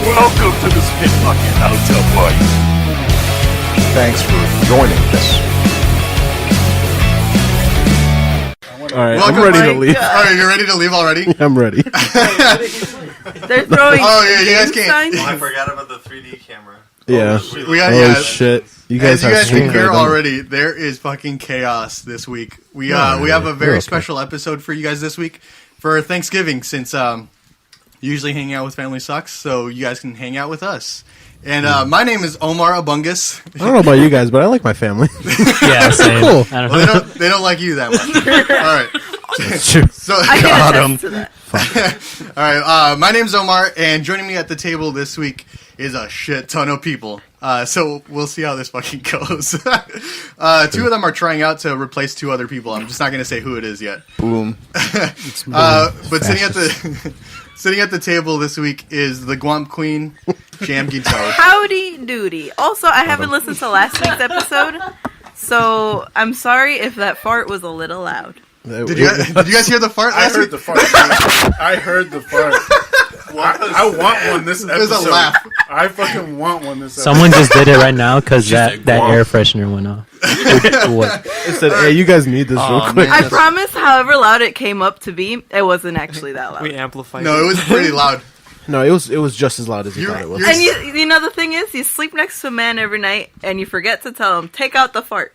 Welcome to the Spit Bucket Hotel Party. Thanks for joining us. Alright, I'm ready to leave. Alright, you're ready to leave already? I'm ready. They're throwing. Oh yeah, you guys can't. I forgot about the 3D camera. Yeah. We got, Oh shit. You guys As you guys can have hear already, there is fucking chaos this week. We have a very special episode for you guys this week for Thanksgiving, since usually hanging out with family sucks, so you guys can hang out with us. And my name is Omar Abungus. I don't know about you guys, but I like my family. Yeah, same. Cool. I don't know. Well, they don't like you that much. All right. That's true. So I can attest to that. all right. My name's Omar, and joining me at the table this week is a shit ton of people. So we'll see how this fucking goes. Two of them are trying out to replace two other people. I'm just not going to say who it is yet. Boom. But sitting at the table this week is the Guamp Queen, Jam Guitar. Howdy doody. Also, I haven't listened to last week's episode, so I'm sorry if that fart was a little loud. Did you guys hear the fart? I heard the fart. I heard the fart. I want one this episode. There's a laugh. I fucking want one this episode. Someone just did it right now because that air freshener went off. What? It said, hey, you guys need this real quick. I promise, however loud it came up to be, it wasn't actually that loud. We amplified. No, it was pretty loud. No, it was just as loud as you thought it was. And you know the thing is, you sleep next to a man every night, and you forget to tell him, take out the fart.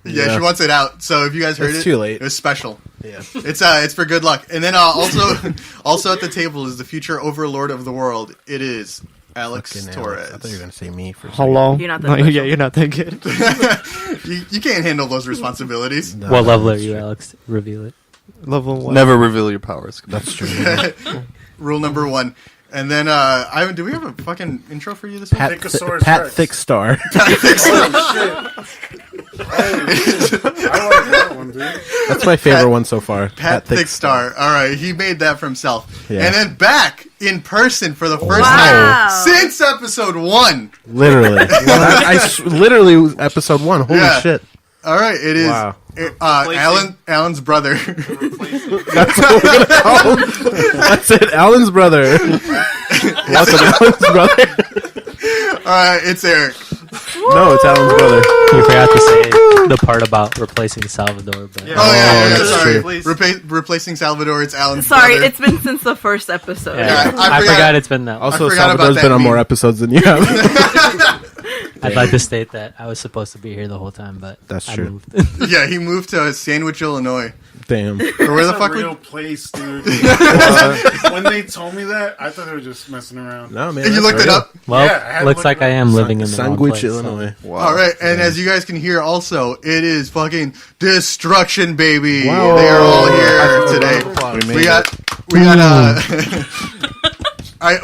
Yeah, she wants it out. So if you guys heard It's it, too late. It was special. Yeah. It's for good luck. And then also at the table is the future overlord of the world. It is Alex Fucking Torres. I thought you were gonna say me for a second. Hello. You're not that special. Yeah, you're not that good. You can't handle those responsibilities. No, What level are that's you, true. Alex? Reveal it. Level 1. Never reveal your powers. That's true. Rule number 1. And then Ivan, do we have a fucking intro for you this week? Pat, Thicosaurus Pat Rex. Thick Star. I like that one, dude. That's my favorite one so far. Pat Thick Star. All right, he made that for himself. Yeah. And then back in person for the first Wow. time since episode 1. Literally. Literally episode 1. Holy Yeah. shit. All right, it is Wow. Alan's brother. That's what we're gonna call him. That's it. Alan's brother. Welcome, Alan's brother. All right, it's Erik. No, it's Alan's brother. You forgot to say the part about replacing Salvador. But Oh, yeah, that's sorry. true. Replacing Salvador, it's Alan's Sorry, brother. it's been since the first episode. Yeah. I forgot it's been that long. Also, forgot about Salvador's that been on meme. more episodes than you have. I'd like to state that I was supposed to be here the whole time, but That's I true. moved. Yeah, he moved to Sandwich, Illinois. Damn. Or where the It's fuck a real we... place, dude. When they told me that, I thought they were just messing around. No, man. You that's looked it real. up? Well, Yeah, I had to looks look like it I up. am living in the wrong Sandwich, place. so- Illinois. Wow. All right, and as you guys can hear also, it is fucking Destruction, baby. Wow. They are all here today. We got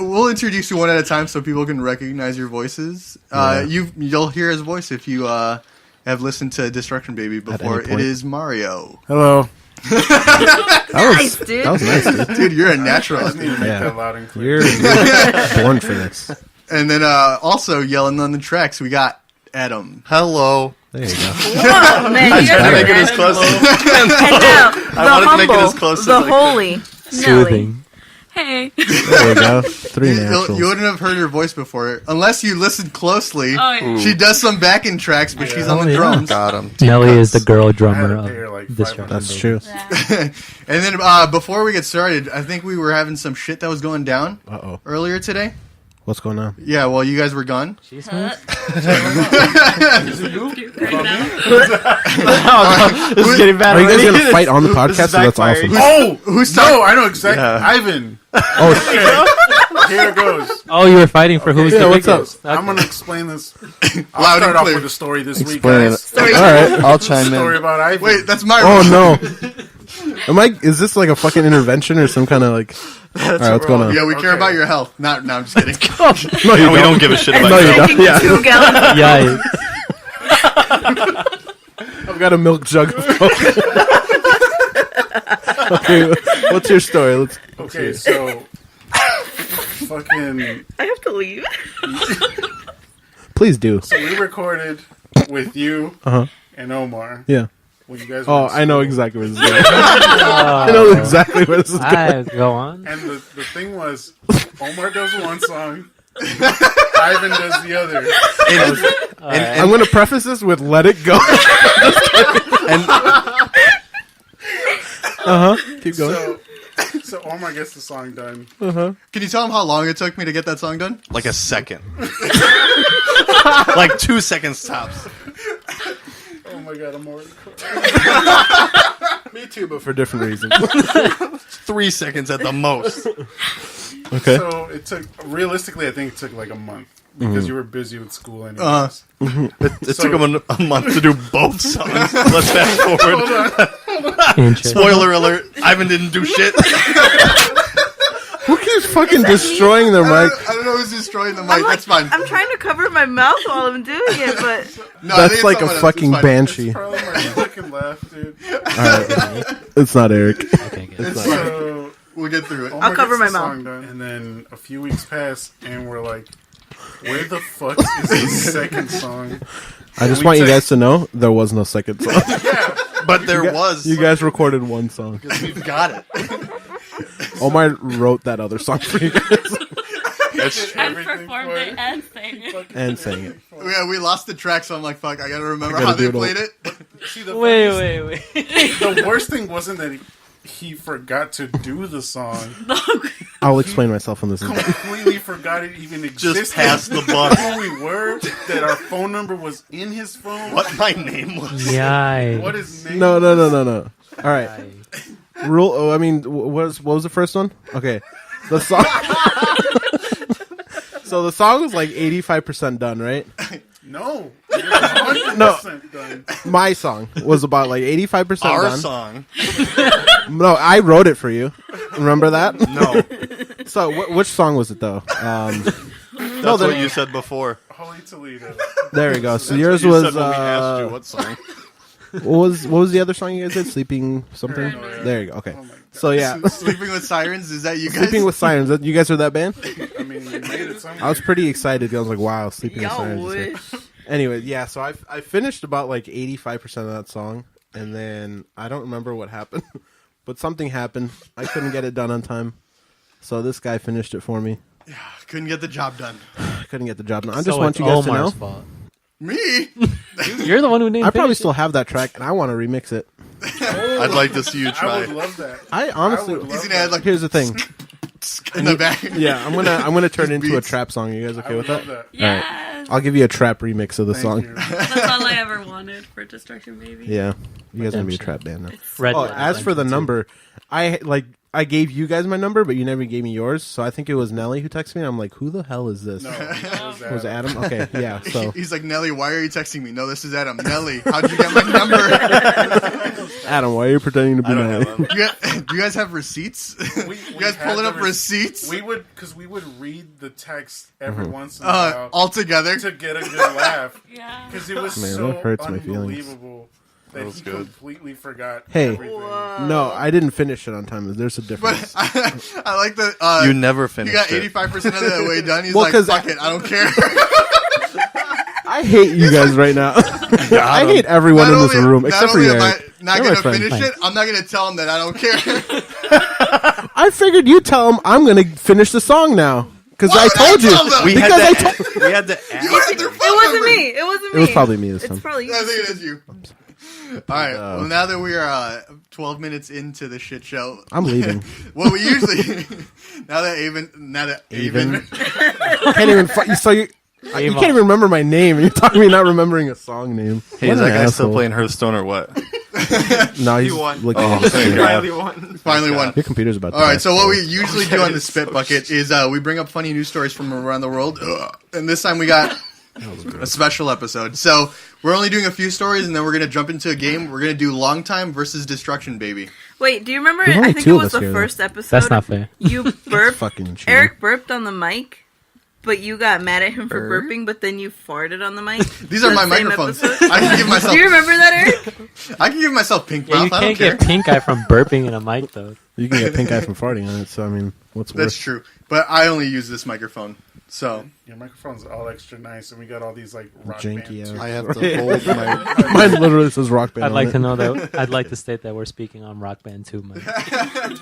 we'll introduce you one at a time so people can recognize your voices. You'll hear his voice if you have listened to Destruction Baby before. any point. It is Mario. Hello. Nice, dude. That was nice, dude. Dude, you're a natural. I just need to make Yeah. that loud and clear. You're born for this. And then also yelling on the tracks, we got Adam. Hello. There you go. Whoa, man, you Trying to guys make are it as close. and now, the wanted to make it humble, as close the as I could. holy, Nellie. Soothing. Hey. There you go. 3 naturals. You wouldn't have heard her voice before unless you listened closely. Oh, yeah. She does some backing tracks, but she's on the yeah. drums. Got him. Nellie is the girl I had drummer to pay her of like Destruction. That's Baby. true. And then before we get started, I think we were having some shit that was going down Uh-oh. earlier today. What's going on? Yeah, well, you guys were gone. She's smooth. This is getting bad. Are you guys already. going to fight on the podcast? So that's backfiring. awesome. Oh! Who's No, I know exactly. Yeah. Ivan. Oh, shit. Okay. Here it goes. Oh, you were fighting for who's Yeah, the what's up? biggest. I'm Okay. going to explain this. Loud I'll and start off clear. with a story this week, Explain guys. it. All right. I'll chime Story in. about Ivan. Wait, that's my Oh, role. no. Is this like a fucking intervention or some kind of like... All right, what's going on? Yeah, we care Okay. about your health. No, I'm just kidding. No, you We don't give a shit about No, you you. don't. Drinking Yeah. 2 gallons. Yeah. I've got a milk jug of Coke. Okay, what's your story? Let's Okay, so... fucking... I have to leave. Please do. So we recorded with you Uh-huh. and Omar. Yeah. When you guys were Oh, in I know school. exactly where this is going. I know exactly where this is going. Go on. And the thing was, Omar does one song, Ivan does the other. I'm going to preface this with "Let It Go." Keep going. So Omar gets the song done. Can you tell him how long it took me to get that song done? Like a second. Like 2 seconds tops. Oh my god, I'm already crying. Me too, but for different reasons. 3 seconds at the most. Okay. So it took, realistically, I think it took like a month. Because you were busy with school anyways. It took him a month to do both songs. Let's fast forward. Interesting. Spoiler alert, Ivan didn't do shit. Who keeps fucking destroying their mic? I don't know who's destroying the mic. That's fine. I'm trying to cover my mouth while I'm doing it, but No, I think That's it's like a someone else. fucking It's fine. banshee. Probably my fucking laugh, dude. Alright. It's not Eric. Okay, good. It's fine. So We'll get through it. Omar cover gets my the mouth. song done, and then a few weeks pass, and we're like, where the fuck is the second song? I just want you guys to know there was no second song. But there was. You guys recorded one song. We've got it. Omar wrote that other song for you guys That's true. And performed it and sang it. and sang it. Yeah, we lost the track, so I'm like, fuck, I gotta remember I gotta how they do it all. played it. See, the Wait. The worst thing wasn't that he forgot to do the song. I'll explain myself on this. Completely forgot it even existed. Just pass the buck. Who we were, that our phone number was in his phone. What my name was. Yikes. What his name No. was. All right. Rule. Oh, I mean, what was the first one? Okay, the song. So the song was like 85% done, right? No. It was 100% done. My song was about like 85% Our done. song. No, I wrote it for you. Remember that? No. So which song was it though? That's there- what you said before. Holy Toledo. There we go. So That's yours what you was said when we asked you what song. what was the other song you guys did? Sleeping something. Paranoia. There you go. Okay. Oh my God. So yeah, Sleeping with Sirens, is that you guys? Sleeping with Sirens. You guys are that band? I mean, you made it somewhere. I was pretty excited. I was like, wow, Sleeping with y'all Sirens. is here. wish. Anyway, yeah. So I finished about like 85% of that song, and then I don't remember what happened, but something happened. I couldn't get it done on time, so this guy finished it for me. Couldn't get the job done. I couldn't get the job done. I So just want it's you guys to know. Omar's fault. Me? You're the one who didn't I probably finish still it. have that track, and I want to remix it. I'd like to see you I try. would love that. I honestly. I would He's love gonna add like Here's the thing. in the back. Yeah, I'm gonna turn it into a beats. trap song. You guys I okay would with love that? that. Yes. I'll give you a trap remix of the Thank song. you. That's all I ever wanted for Destruction Baby. Yeah, you guys are gonna be a Redemption. trap band now. Red Oh, Dead as for the Redemption number, I gave you guys my number, but you never gave me yours. So I think it was Nellie who texted me. I'm like, who the hell is this? No, it Was it Adam? Okay, yeah. So He's like, Nellie, why are you texting me? No, this is Adam. Nellie, how'd you get my number? Adam, why are you pretending to be I don't Nellie? have them. Do you guys have receipts? We You guys had pulling the up receipts? We would, because we would read the text every Mm-hmm. once in a while All together? to get a good laugh. Yeah. Because it was Man, so that hurts my feelings. unbelievable that was he good. completely forgot Hey. everything. No, I didn't finish it on time. There's a But difference. I like the. You never You finished got it. 85% of the way done. He's Well, like, 'cause fuck it, I don't care. I hate you guys right now. I hate everyone in this room except for you. am I Eric. not You're going my to friend. finish Fine. it, I'm not going to tell him that I don't care. I figured you tell him I'm gonna finish the song now because Why I would told I tell you them? We because had I to, told. we had to You ask. had their phone It wasn't number. me. It wasn't me. It was probably me this It's time. probably you. I think it is you. All right. Well, now that we are 12 minutes into the shit show, I'm leaving. what we usually now that Avon Can't even. You can't even remember my name. You're talking me not remembering a song name. Hey, What is an that guy still asshole. playing Hearthstone or what? No, he's won. looking Oh, at his thank screen. God. finally won. Your computer's about to All right, die. so what we usually do on the spit bucket is we bring up funny news stories from around the world, and this time we got a special episode. So we're only doing a few stories, and then we're gonna jump into a game. We're gonna do Long Time versus Destruction Baby. Wait, do you remember? There's I only think two it of was us the here, first episode. That's not fair. You burped. fucking cheating. Eric burped on the mic, but you got mad at him for Burp? burping. But then you farted on the mic. These are my The same microphones. episode. I can give myself. Do you remember that, Eric? I can give myself pink Yeah, you mouth. I don't can't care. get pink eye from burping in a mic though. You can get pink eye from farting on it, so I mean, what's worse? That's true. But I only use this microphone. So Your microphone's all extra nice, and we got all these like rock Janky bands. ass. I have to hold my. Mine literally says rock band. I'd on like it. to know that. I'd like to state that we're speaking on Rock Band 2, man.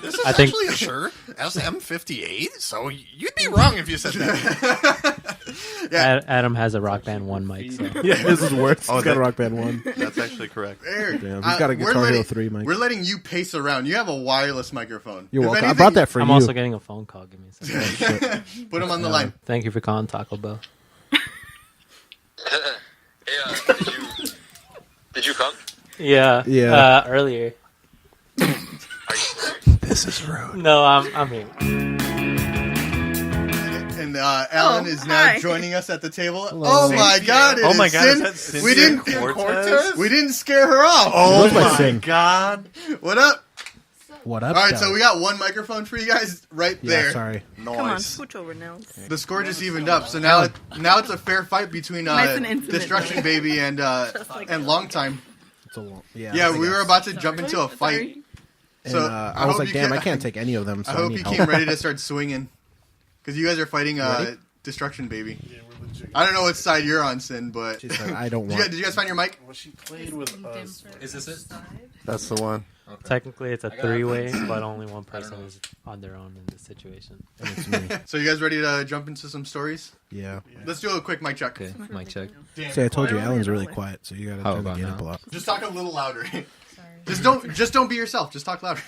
This is I think- actually a shirt, SM58. So you'd be wrong if you said that. Adam has a Rock Band 1 mic, so. Yeah, this is worse. Oh, He's got a that- rock band 1. That's actually correct. Eric, Damn, he's got a we're Guitar Hero letting- 3 mic. We're letting you pace around. You have a wireless microphone. You're If welcome. I anything, brought that for I'm you. also getting a phone call. Give me a second. Put him on the line. Thank you for calling Taco Bell. Hey, did you come? Yeah. Yeah. Earlier. This is rude. No, I'm here. And Alan is now hi. joining us at the table. Oh my God! Oh my is God, is Sin. that Cynthia We didn't. Cortez? We didn't scare her off. Oh Where's my my sing? God! What up? What up? All right, dog? so we got one microphone for you guys right Yeah, there. sorry. Come on, Nice. switch over now. The score just evened up, so now it's a fair fight between Nice and intimate. Destruction Baby and like and that. Long Time. It's a long, Yeah, we were about to jump into a fight. And, So I was hope like, you damn, can- I can't take any of them. So I I hope need you help. came ready to start swinging, because you guys are fighting Ready? Destruction Baby. Yeah, we're legit. I don't know what side you're on, Sin, but She said, I don't did want. you guys find your mic? Well, she played with us. Is this it? That's the one. Technically, it's a three-way, but only one person is on their own in this situation. And it's me. So you guys ready to jump into some stories? Yeah. Let's do a quick mic check. Okay, mic check. See, I told you, Alan's really quiet, so you gotta How turn the about gain up a now? lot. Just talk a little louder. Just don't be yourself. Just talk louder.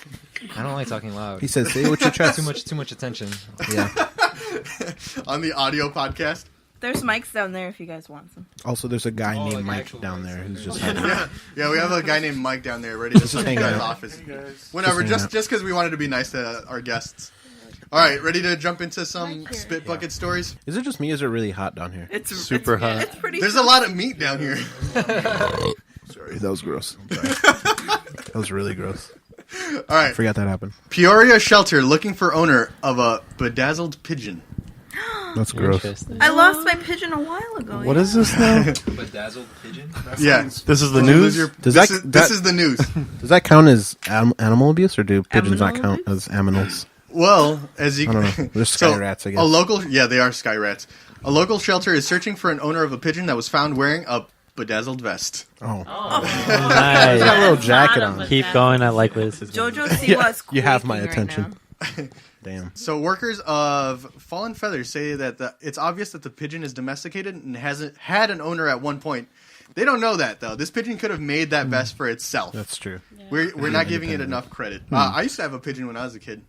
I don't like talking loud. He said, "Say it with your chest." Too much attention. Yeah. On the audio podcast. There's mics down there if you guys want some. Also, there's a guy Oh, named like Mike actual down mics. there who's just hanging out. Yeah, we have a guy named Mike down there ready to Just come to hanging you guys' out. office. You guys. Whenever, hanging just out. because we wanted to be nice to our guests. All right, ready to jump into some Right here. spit bucket stories? Is it just me? Or is it really hot down here? It's Super hot. It's pretty. There's a lot of meat down here. Sorry, that was gross. I'm sorry. That was really gross. All right, Forgot that happened. Peoria shelter looking for owner of a bedazzled pigeon. That's gross. Interesting. I lost my pigeon a while ago. What is this now? Bedazzled pigeon? Yeah, This is the Don't lose news. your- Does this, that- is, this that- is the news. Does that count as animal abuse, or do pigeons not Aminal count as aminals? Well, as you I don't know. They're sky rats, I guess. A local, yeah, they are sky rats. A local shelter is searching for an owner of a pigeon that was found wearing a bedazzled vest. Oh, Nice. got a little jacket on. Keep going. I like where this is going. JoJo Siwa's you have my quaking attention. Right now. Damn. So workers of Fallen Feathers say that it's obvious that the pigeon is domesticated and hasn't had an owner at one point. They don't know that though. This pigeon could have made that vest for itself. That's true. We're not giving it enough credit. I used to have a pigeon when I was a kid.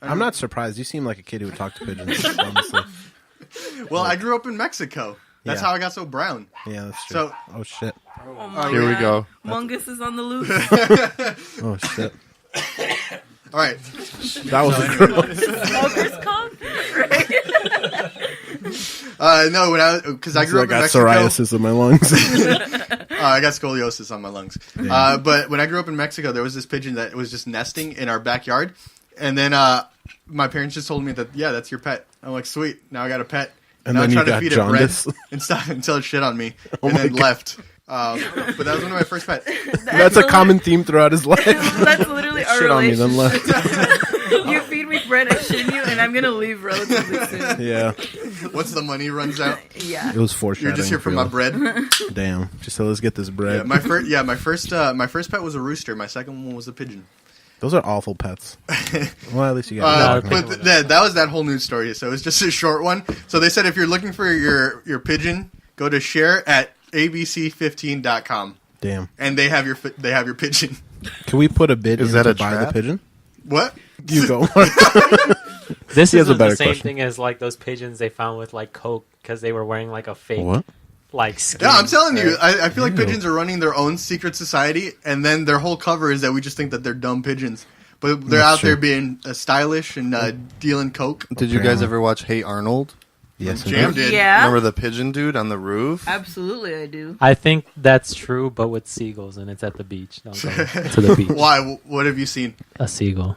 I'm not surprised. You seem like a kid who would talk to pigeons, honestly. Well, I grew up in Mexico. That's Yeah. how I got so brown. Yeah, that's true. So- Oh, shit. Oh my Here we God. go. Mungus is on the loose. Oh, shit. All right. That was gross. Smoker's cough. No, because I grew I up in got Mexico. psoriasis in my lungs. I got scoliosis on my lungs. But when I grew up in Mexico, there was this pigeon that was just nesting in our backyard. And then my parents just told me that, yeah, that's your pet. I'm like, sweet. Now I got a pet. And now then I you tried to got feed jaundice? it bread and stuff until it shit on me. Oh and my then God. left. But that was one of my first pets. That's a common theme throughout his life. That's literally our Shit on me, then relationship. left. You feed me bread, I shit you, and I'm gonna leave relatively soon. Yeah. Once the money runs out, Yeah. It was foreshadowing. you're just here for my bread. Damn. Just so let's get this Yeah, bread. my first pet was a rooster. My second one was a pigeon. Those are awful pets. Well, at least you got No, But that was that whole news story. So it's just a short one. So they said if you're looking for your pigeon, go to share at abc15.com, Damn. and they have your pigeon. Can we put a bid Is in that to a buy the trap? pigeon? What? You go. This He has is a the better same question. thing as like those pigeons they found with like coke because they were wearing like a fake What? like skin. Yeah, I'm telling you, right? I feel like Ew. pigeons are running their own secret society, and then their whole cover is that we just think that they're dumb pigeons. But they're That's out there true. being stylish and dealing coke. Did you guys Apparently. ever watch Hey Arnold? Yes, Jam indeed. did. Yeah. Remember the pigeon dude on the roof? Absolutely, I do. I think that's true, but with seagulls, and it's at the beach. Don't go to the beach. Why? What have you seen? A seagull.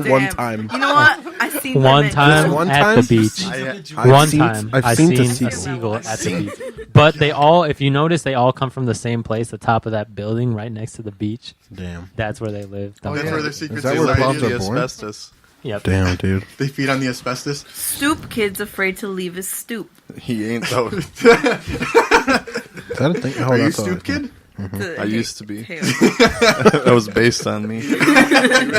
One time. You know what? I seen One them time One at time? the beach. One time I've seen a seagull at the beach. But they all, if you notice, they all come from the same place, the top of that building right next to the beach. Damn. That's where they live. That's where their secret Is that where society blobs is. are born? Asbestos. Yep. Damn, dude. They feed on the asbestos. Stoop kid's afraid to leave his stoop. He ain't though. Is that a thing? Oh, Are you that's all Stoop right. Kid? I used to be. Hey, That was based on me.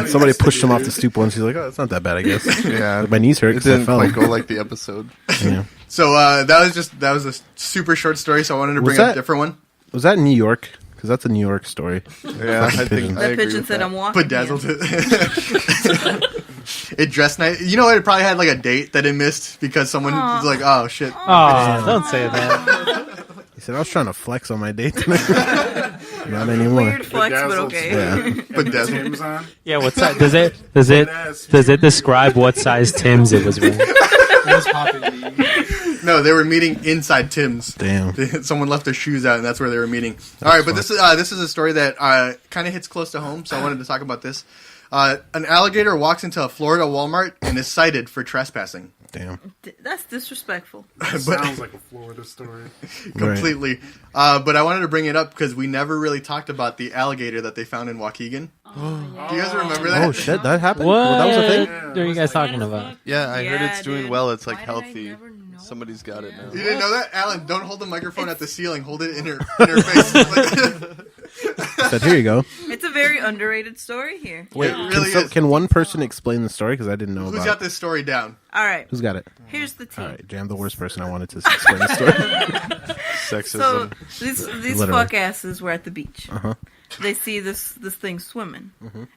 Somebody pushed him off the stoop once. He's like, "Oh, it's not that bad, I guess." Yeah, My knees hurt it because I didn't fell. quite go like the episode. Yeah. So that was a super short story. So I wanted to bring Was up that- a different one. Was that in New York? Because that's a New York story. Yeah, I Fucking think pigeons. I the agree pigeon with said, that. "I'm walking." Bedazzled it. It dressed nice. You know, it probably had like a date that it missed because someone was like, "Oh shit." Oh, don't say that. He said, "I was trying to flex on my date tonight." Not anymore. Weird flex, but Bedazzled. okay. Yeah. Bedazzled. Tim's on. Yeah, what size? Does it describe what size Tim's it was wearing? No, they were meeting inside Tim's. Damn. Someone left their shoes out, and that's where they were meeting. All right, but this is a story that kind of hits close to home, so I wanted to talk about this. An alligator walks into a Florida Walmart and is cited for trespassing. Damn. That's disrespectful. That sounds like a Florida story. Completely. But I wanted to bring it up because we never really talked about the alligator that they found in Waukegan. Do you guys remember that? Oh shit, that happened. What? Well, that was a thing. What are you guys talking about? Yeah, I heard it's doing dude. well. It's like Why did I healthy. never know? Somebody's got it now. You didn't know that? Alan, don't hold the microphone at the ceiling. Hold it in her face. I said, "Here you go." It's a very underrated story here. Wait, It really can, is. can one person explain the story? Because I didn't know Who's about got it. this story down? All right, Who's got it? here's the tea. All right, Jam, the worst person I wanted to explain the story. So Sexism. these Literally. fuck asses were at the beach. Uh-huh. They see this thing swimming,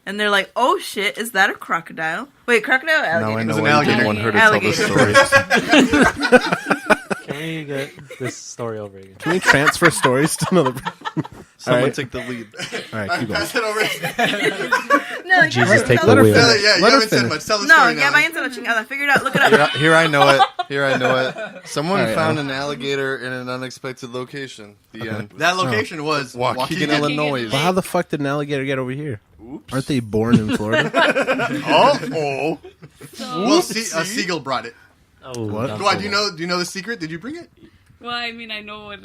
and they're like, "Oh shit, is that a crocodile? Wait, crocodile, or Now I alligator?" know an why you alligator. didn't want her to tell the Alligator. story. Can we get this story over again? Can we transfer stories to another? Someone Alright. take the lead. All right, keep going. Pass it over. No, Jesus, take the tell wheel. Yeah, you Let her haven't said finish. much. Tell the No, story ya now. vayan a la chingada. Figure it out. Look it up. Here I know it. Here I know it. Someone Alright, found an alligator in an unexpected location. The end. That location was Waukegan, Illinois. Well, how the fuck did an alligator get over here? Aren't they born in Florida? Oh, Well, a seagull brought it. Oh, What? don't Why? say Do that. you know the secret? Did you bring it? Well, I mean, I know what.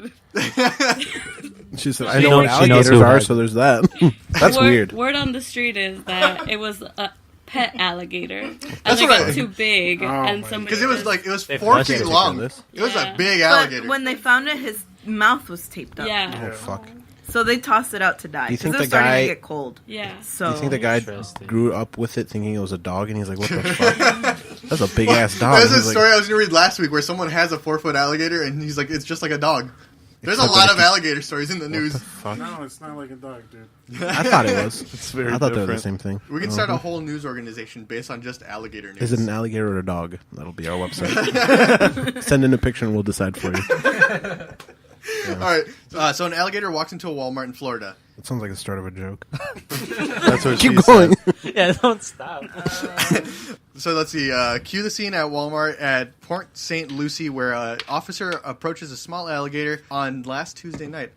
She said, "I She know what knows alligators who are, has so there's that." That's word, weird. Word on the street is that it was a pet alligator, and That's it what got I- too big, and somebody Because it was They 4 flushed feet it. long. This? It was Yeah. a big But alligator. when they found it, his mouth was taped up. Yeah, Oh fuck. So they tossed it out to die. Do you think Because the it was starting guy- to get cold. yeah. So Do you think the guy Interesting. grew up with it thinking it was a dog, and he's like, "What the fuck? That's a big ass dog." There's a He's like, story I was going to read last week where someone has a 4-foot alligator and he's like, it's just like a dog. There's a Except lot that of it- alligator stories in the news. Fuck. No, it's not like a dog, dude. I thought it was. it's very I thought they were the different. same thing. We can start a whole news organization based on just alligator news. Is it an alligator or a dog? That'll be our website. Send in a picture and we'll decide for you. All right. So an alligator walks into a Walmart in Florida. That sounds like the start of a joke. That's what Keep she going. said. Yeah, don't stop. So let's see. Cue the scene at Walmart at Port St. Lucie where an officer approaches a small alligator on last Tuesday night.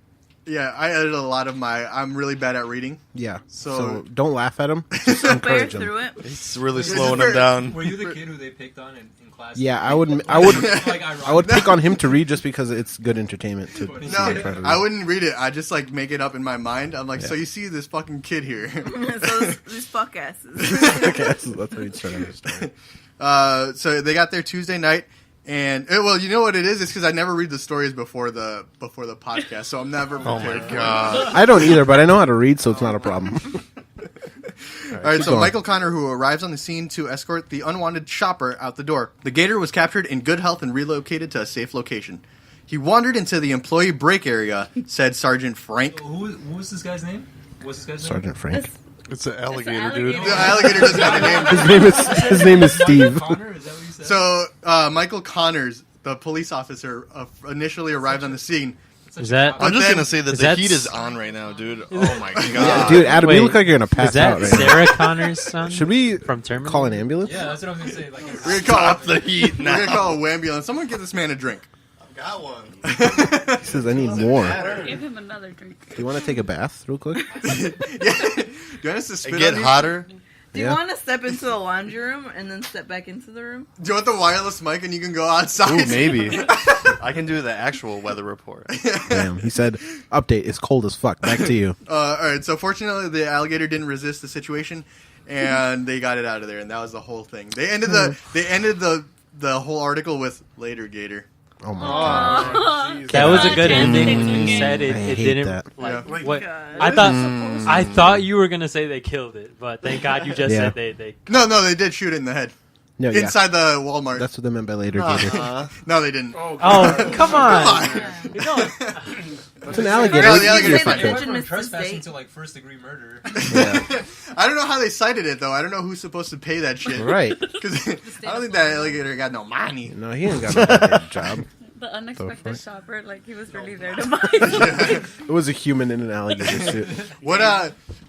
Yeah, I edited a lot of I'm really bad at reading. Yeah. So- So don't laugh at him. Just bear encourage through him. it. It's really This is slowing very- him down. Were you the kid who they picked on in class? Yeah, I would Like, I would pick on him to read just because it's good entertainment to see No, in front of I you. wouldn't read it. I just like make it up in my mind. I'm like, so you see this fucking kid here. So these fuck asses. Okay, that's how you start the story. So they got there Tuesday night, and well, you know what it is? It's because I never read the stories before the podcast, so I'm never prepared. Oh my god. I don't either, but I know how to read, so it's not a problem. All right, so going. Michael Connor, who arrives on the scene to escort the unwanted shopper out the door. The gator was captured in good health and relocated to a safe location. He wandered into the employee break area, said Sergeant Frank. What was this guy's name? What's this guy's name? Sergeant Frank. It's an alligator, alligator. dude. The alligator doesn't have a name. His name is Steve. Connor? Is that what you said? So Michael Connors, the police officer, initially arrived on the scene, Is that? I'm just gonna say that is the that heat is s- on right now, dude. Oh my god, Yeah, dude, Adam, you Wait, look like you're gonna pass Is that out right Sarah Connor's son? Should we from Terminator? call an ambulance? Yeah, that's what I was gonna say. Like, We're gonna call Stop the heat We're now. gonna call a wambulance. Someone get this man a drink. Got one. He says, I need more. Give him another drink. Do you want to take a bath real quick? Do you want us to spit It get on you? hotter. Do you want to step into the laundry room and then step back into the room? Do you want the wireless mic and you can go outside? Ooh, maybe. I can do the actual weather report. Damn, he said, update, it's cold as fuck. Back to you. All right, so fortunately the alligator didn't resist the situation, and they got it out of there, and that was the whole thing. They ended the whole article with "Later, Gator." Oh my god. That was a good ending. ending. You said I it hate didn't. that. Like, Yeah. what? God. I thought you were gonna say they killed it, but thank God you just Yeah. said they. No, they did shoot it in the head No, yeah. inside the Walmart. That's what they meant by later, Gator. No, they didn't. Oh, come on! You know, It's an alligator. Yeah, You the can alligator get is fucked fine. up. Pigeon missed his trespassing date. to like first degree murder. I don't know how they cited it though. I don't know who's supposed to pay that shit. Right. Because I don't think that alligator got no money. No, he ain't got no goddamn job. The unexpected fuck? shopper, like he was really there to buy something. It was a human in an alligator suit. What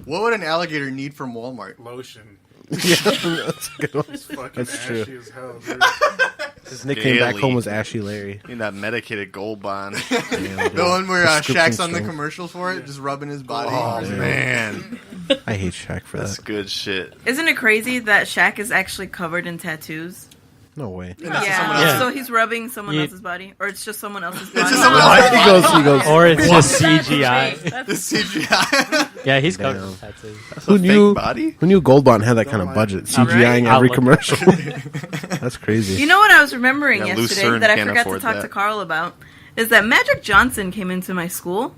would an alligator need from Walmart? Lotion. Yeah, that's a good one. It's fucking That's true. ashy as hell, dude. His nickname back Scaly. home was Ashy Larry. Need that medicated gold bond. Damn, The one where Prescription Shaq's on the strength. commercial for it, just rubbing his body. Oh damn. man, I hate Shaq for that's that. good shit. Isn't it crazy that Shaq is actually covered in tattoos? No way. someone else. So he's rubbing someone Yeah. else's body, or it's just someone else's body. just someone else's He goes. or it's just CGI. The CGI. Yeah, he's covered Damn. in tattoos. That's Who a knew? fake body. Who knew Gold Bond had that kind of budget? CGIing I'll every look commercial. That's crazy. You know what I was remembering Yeah, yesterday Lucerne that I can't forgot to afford talk to that. Carl about is that Magic Johnson came into my school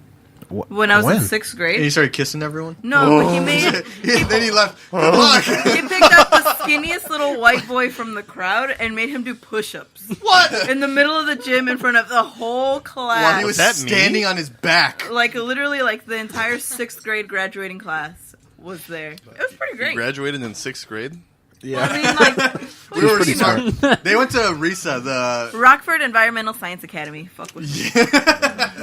when I was in 6th And grade. he started kissing everyone. No, but he made Then he left. Good luck. he picked up the skinniest little white boy from the crowd and made him do push-ups. What? In the middle of the gym in front of the whole class. While he was that me? standing on his back. Like literally like the entire 6th grade graduating class was there. It was pretty You great. graduated in 6th grade. Yeah. I mean like We were pretty smart. They went to RISA, the Rockford Environmental Science Academy. Fuck with me.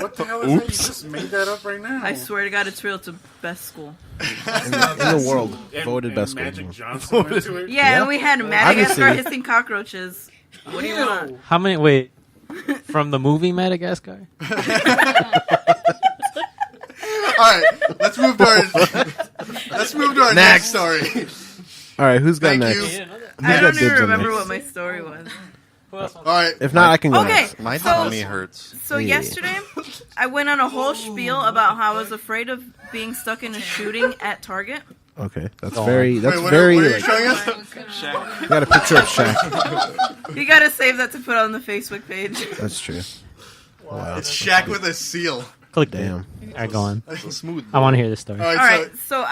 What the hell is that? You just made that up right now. I swear to God, it's real. It's the best school. in the world. Voted and best Magic school. Johnson went to it. Yeah, and we had Madagascar Obviously. hissing cockroaches. What do you want? How many? Wait, from the movie Madagascar? All right, let's move to our next story. All right, who's got Thank next? you. I got don't dibs even on remember next? what my story was. All right, If not, I can go Okay. next. My So- tummy hurts. So Yeah. yesterday, I went on a whole spiel about how I was afraid of being stuck in a shooting at Target. Okay, that's Oh. very. That's Wait, what very. are you like, showing us? you got a picture of Shaq. You gotta save that to put on the Facebook page. That's true. Wow. It's Shaq with a seal. Click Damn. All right, go on. So smooth. I want to hear this story. All right, All right, so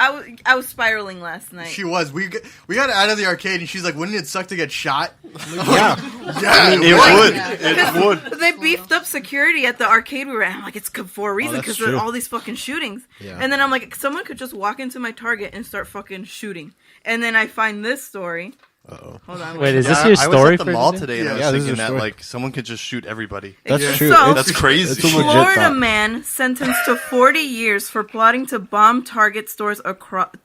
I was spiraling last night. she was. We got out of the arcade, and she's like, "Wouldn't it suck to get shot?" Yeah. Yeah, It would. They beefed up security at the arcade we were at. I'm like, it's for a reason that's because true. of all these fucking shootings. Yeah. And then I'm like, someone could just walk into my Target and start fucking shooting. And then I find this story. Uh-oh. Hold on. Wait, is Yeah, this your I story was at for the mall today? today, and I Yeah, was this is thinking a that story. like someone could just shoot everybody. That's Yeah. true. So- That's crazy. It's a legit Florida thought. man sentenced to 40 years for plotting to bomb Target stores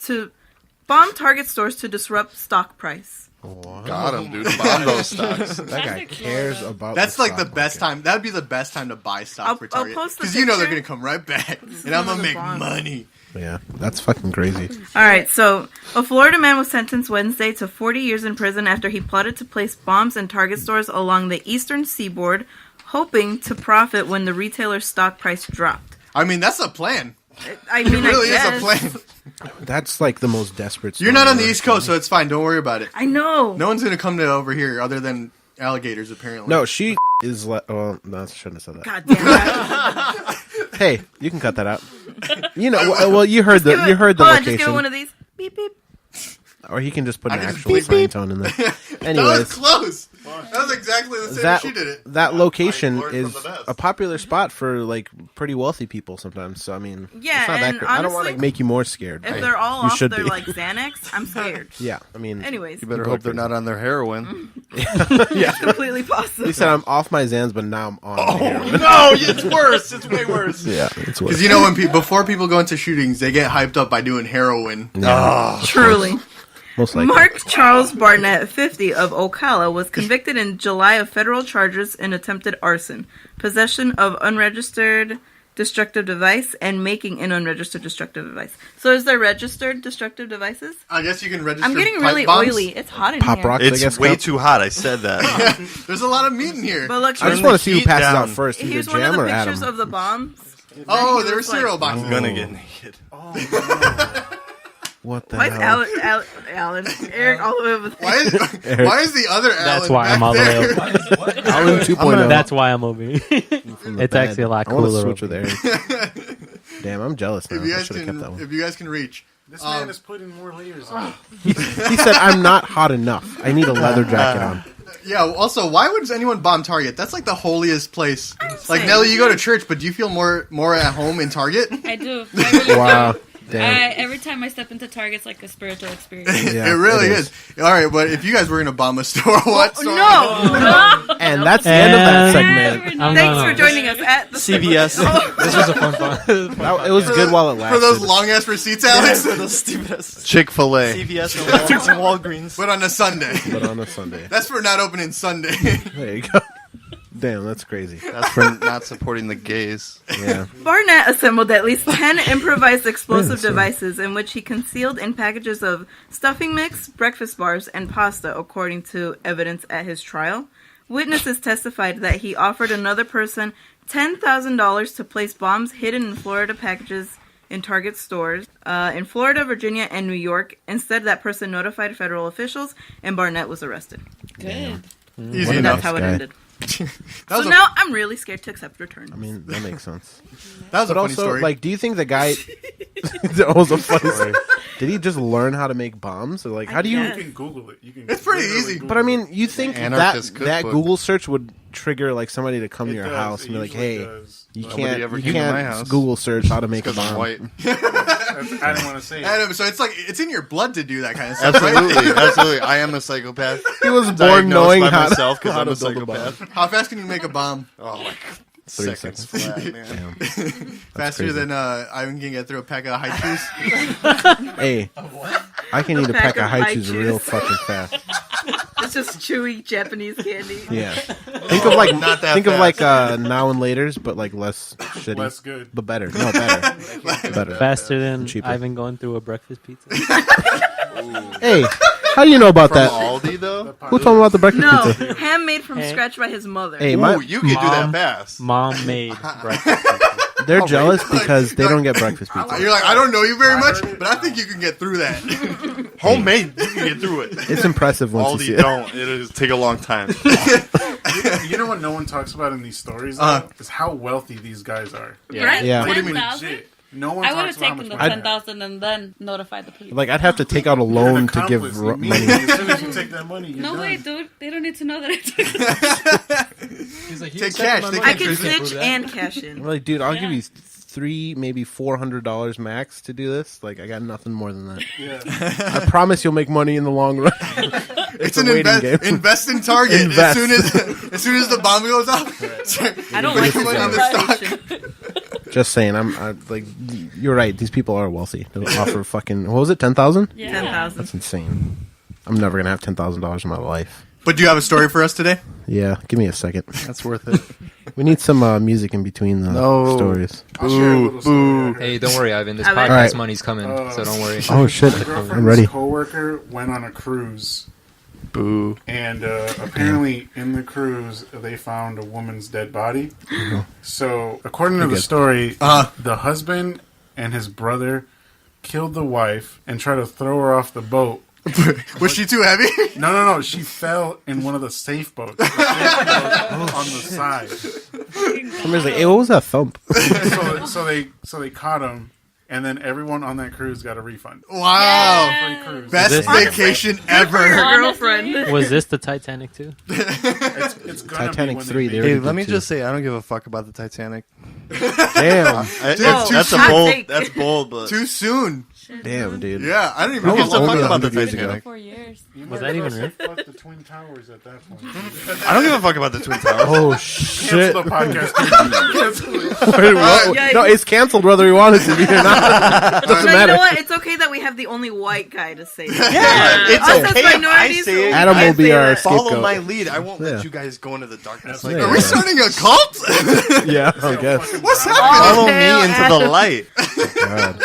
to disrupt stock price. Got him, dude. Bomb those stocks. That guy cares about. That's like the stock best market. time. That'd be the best time to buy stock for I'll Target post the because you know they're picture. gonna come right back, and I'm gonna another make bomb. money. Yeah, that's fucking crazy. All right, so a Florida man was sentenced Wednesday to 40 years in prison after he plotted to place bombs in Target stores along the eastern seaboard, hoping to profit when the retailer's stock price dropped. I mean, that's a plan. I mean, It really I is guess. a plan. That's like the most desperate. You're story not on the ever. East Coast, so it's fine. Don't worry about it. I know. No one's gonna come to over here other than alligators, apparently. No, she is. Well, no, I shouldn't have said that. God damn it. Hey, you can cut that out. You know, well, you heard the Hold on, just location, give it one of these. Beep, beep. or he can just put an I can just actual beep, sign beep. tone in there. That was Anyways, close. That was sounds exactly the same as she did it. That location learned is from the best. a popular spot for like pretty wealthy people sometimes. So I mean, Yeah, it's not that and great. I don't want to honestly, make you more scared. If they're all You off should their be. like Xanax, I'm scared. Yeah, I mean, Anyways, You better People hope are they're not crazy. on their heroin. yeah. completely possible. He said I'm off my Xans, but now I'm on. heroin. No, it's worse. It's way worse. Yeah, it's Because you know when before people go into shootings, they get hyped up by doing heroin. Truly. most likely. Mark Charles Barnett, 50, of Ocala, was convicted in July of federal charges in attempted arson, possession of unregistered destructive device, and making an unregistered destructive device. So is there registered destructive devices? I guess you can register. I'm getting pipe really bombs. oily. It's hot in Pop here. rocks, I guess. It's way too hot. I said that. There's a lot of meat in here. But look, I just here's, want to see who heat passes down. out first, either here's one of Jam the or pictures Adam. of the bombs. Oh, He there were was like- cereal boxes. I'm gonna get naked. What the Why is hell? Alan, Erik all the way over there? Why is the other Alan That's why back I'm all the way there? over. Alan 2.0. That's why I'm over here. From the It's bed. actually a lot I want to cooler switch over with Erik. Damn, I'm jealous now. If you I guys should have kept that one. if you guys can reach. This man is putting more layers on. He said, I'm not hot enough. I need a leather jacket on. Yeah. Also, why would anyone bomb Target? That's like the holiest place. Like saying. Nellie, you go to church, but do you feel more at home in Target? I do. I really Wow. do. Damn. Every time I step into Target, it's like a spiritual experience. Yeah, it really it is. All right, but if you guys were gonna bomb a store, what? store? No! And that's the end of that segment. Thanks for joining us at the CVS. This was a fun fun. It was good while it lasted. For those long ass receipts, Alex. Those stupid ass Chick-fil-A. CVS and Walgreens. But on a Sunday. But on a Sunday. That's for not opening Sunday. There you go. Damn, that's crazy. That's for not supporting the gays. Yeah. Barnett assembled at least 10 improvised explosive devices in which he concealed in packages of stuffing mix, breakfast bars, and pasta, according to evidence at his trial. Witnesses testified that he offered another person $10,000 to place bombs hidden in Florida packages in Target stores in Florida, Virginia, and New York. Instead, that person notified federal officials, and Barnett was arrested. Good. Easy And enough. that's how it guy. ended. That So was a- now I'm really scared to accept returns. I mean, that makes sense. That was a But funny also, story. like, do you think the guy... that was a funny story. Did he just learn how to make bombs? Or, like, how do you... guess. You can Google it. You can It's pretty literally easy. Google But I mean, it. you think that Anarchist that cookbook. Google search would trigger, like, somebody to come to It your does. house It and be like, usually hey, does. you Nobody can't, ever you came to my can't house. Google search how to make a Because I'm bomb. white. I didn't want to say it. Adam, so it's like it's in your blood to do that kind of stuff, Absolutely, right? absolutely. I am a psychopath. He was born Diagnosed knowing by how myself to, because how I'm to a build a bomb. psychopath. How fast can you make a bomb? Oh, like 3 seconds seconds. flat, man. Damn. Faster crazy. than Ivan can get through a pack of high chews. Hey, I can eat a pack of high chews chews. real fucking fast. It's just chewy Japanese candy. Yeah. Think of like Not that think of like fast. now and later's, but like less shitty, Less good. but better. No, better, better. Faster than Cheaper. Ivan going through a breakfast pizza. Hey, how do you know about From that? Aldi, though? Who told me about the breakfast No, pizza? handmade from Hey. scratch by his mother. Hey, Ooh, you can do that fast. Mom made breakfast pizza. they're jealous because they don't get breakfast pizza. You're like, I don't know you very much, but I think you can get through that. Homemade, you can get through it. It's impressive once you see Aldi it. don't. It'll take a long time. You know what no one talks about in these stories, though? Is how wealthy these guys are. Right? Yeah. What do you mean? 10,000? Legit. No one I would talks have about how taken much the money. 10,000 and then notified the police. Like I'd have to take out a loan to give Accomplice money. immediately. As soon as you take that money, you're No done. way, dude. They don't need to know that I took it. He's like, Take cash. Take I cash. can You can't snitch and cash in. I'm like, dude, I'll give Yeah. you $300, maybe $400 max to do this. Like, I got nothing more than that. Yeah. I promise you'll make money in the long run. It's a an waiting game. invest in Target. Invest. As soon as the bomb goes off, I don't Put like your money in this the stock. conversation. Just saying, I'm like, you're right. These people are wealthy. They'll offer fucking, what was it, 10,000? Yeah. 10,000. That's insane. I'm never gonna have $10,000 in my life. But do you have a story for us today? Yeah, give me a second. That's worth it. We need some music in between the No. stories. I'll share a little story. Hey, don't worry, Ivan. This I bet. podcast Alright. money's coming, so don't worry. Oh shit, My I'm girlfriend's ready. coworker went on a cruise, Boo. and apparently in the cruise they found a woman's dead body. So, according to the good. story, Uh-huh. the husband and his brother killed the wife and tried to throw her off the boat. Was she too heavy? No. She fell in one of the safe boats. The safe boat on the side. Somebody's like, hey, what was that thump? So they caught him and then everyone on that cruise got a refund. Wow. Free cruise. Best vacation ever. Girlfriend. Was this the Titanic too? It's gonna Titanic be 3. They Hey, already let did me 2. just say, I don't give a fuck about the Titanic. Damn. That's a hot bold. take. That's bold, but Too soon. Damn, dude. Yeah, I don't even Who know gives a how fuck long about the years Titanic? ago. 4 years. Was that even real? Fuck the Twin Towers at that point. I don't give a fuck about the Twin Towers. Oh, shit. Cancel the podcast. Cancel it. Wait, what? Yeah, No, it's canceled whether we want it to be or not. Doesn't No, you matter. know what? It's okay that we have the only white guy to say that. Yeah, it's Us as okay if I minorities, say it. we Adam can't will be say our that. scapegoat. Follow my lead. I won't Yeah. let you guys go into the darkness. Yeah. Are we starting a cult? Yeah, I guess. What's happening? Follow me Hell, into the light. God.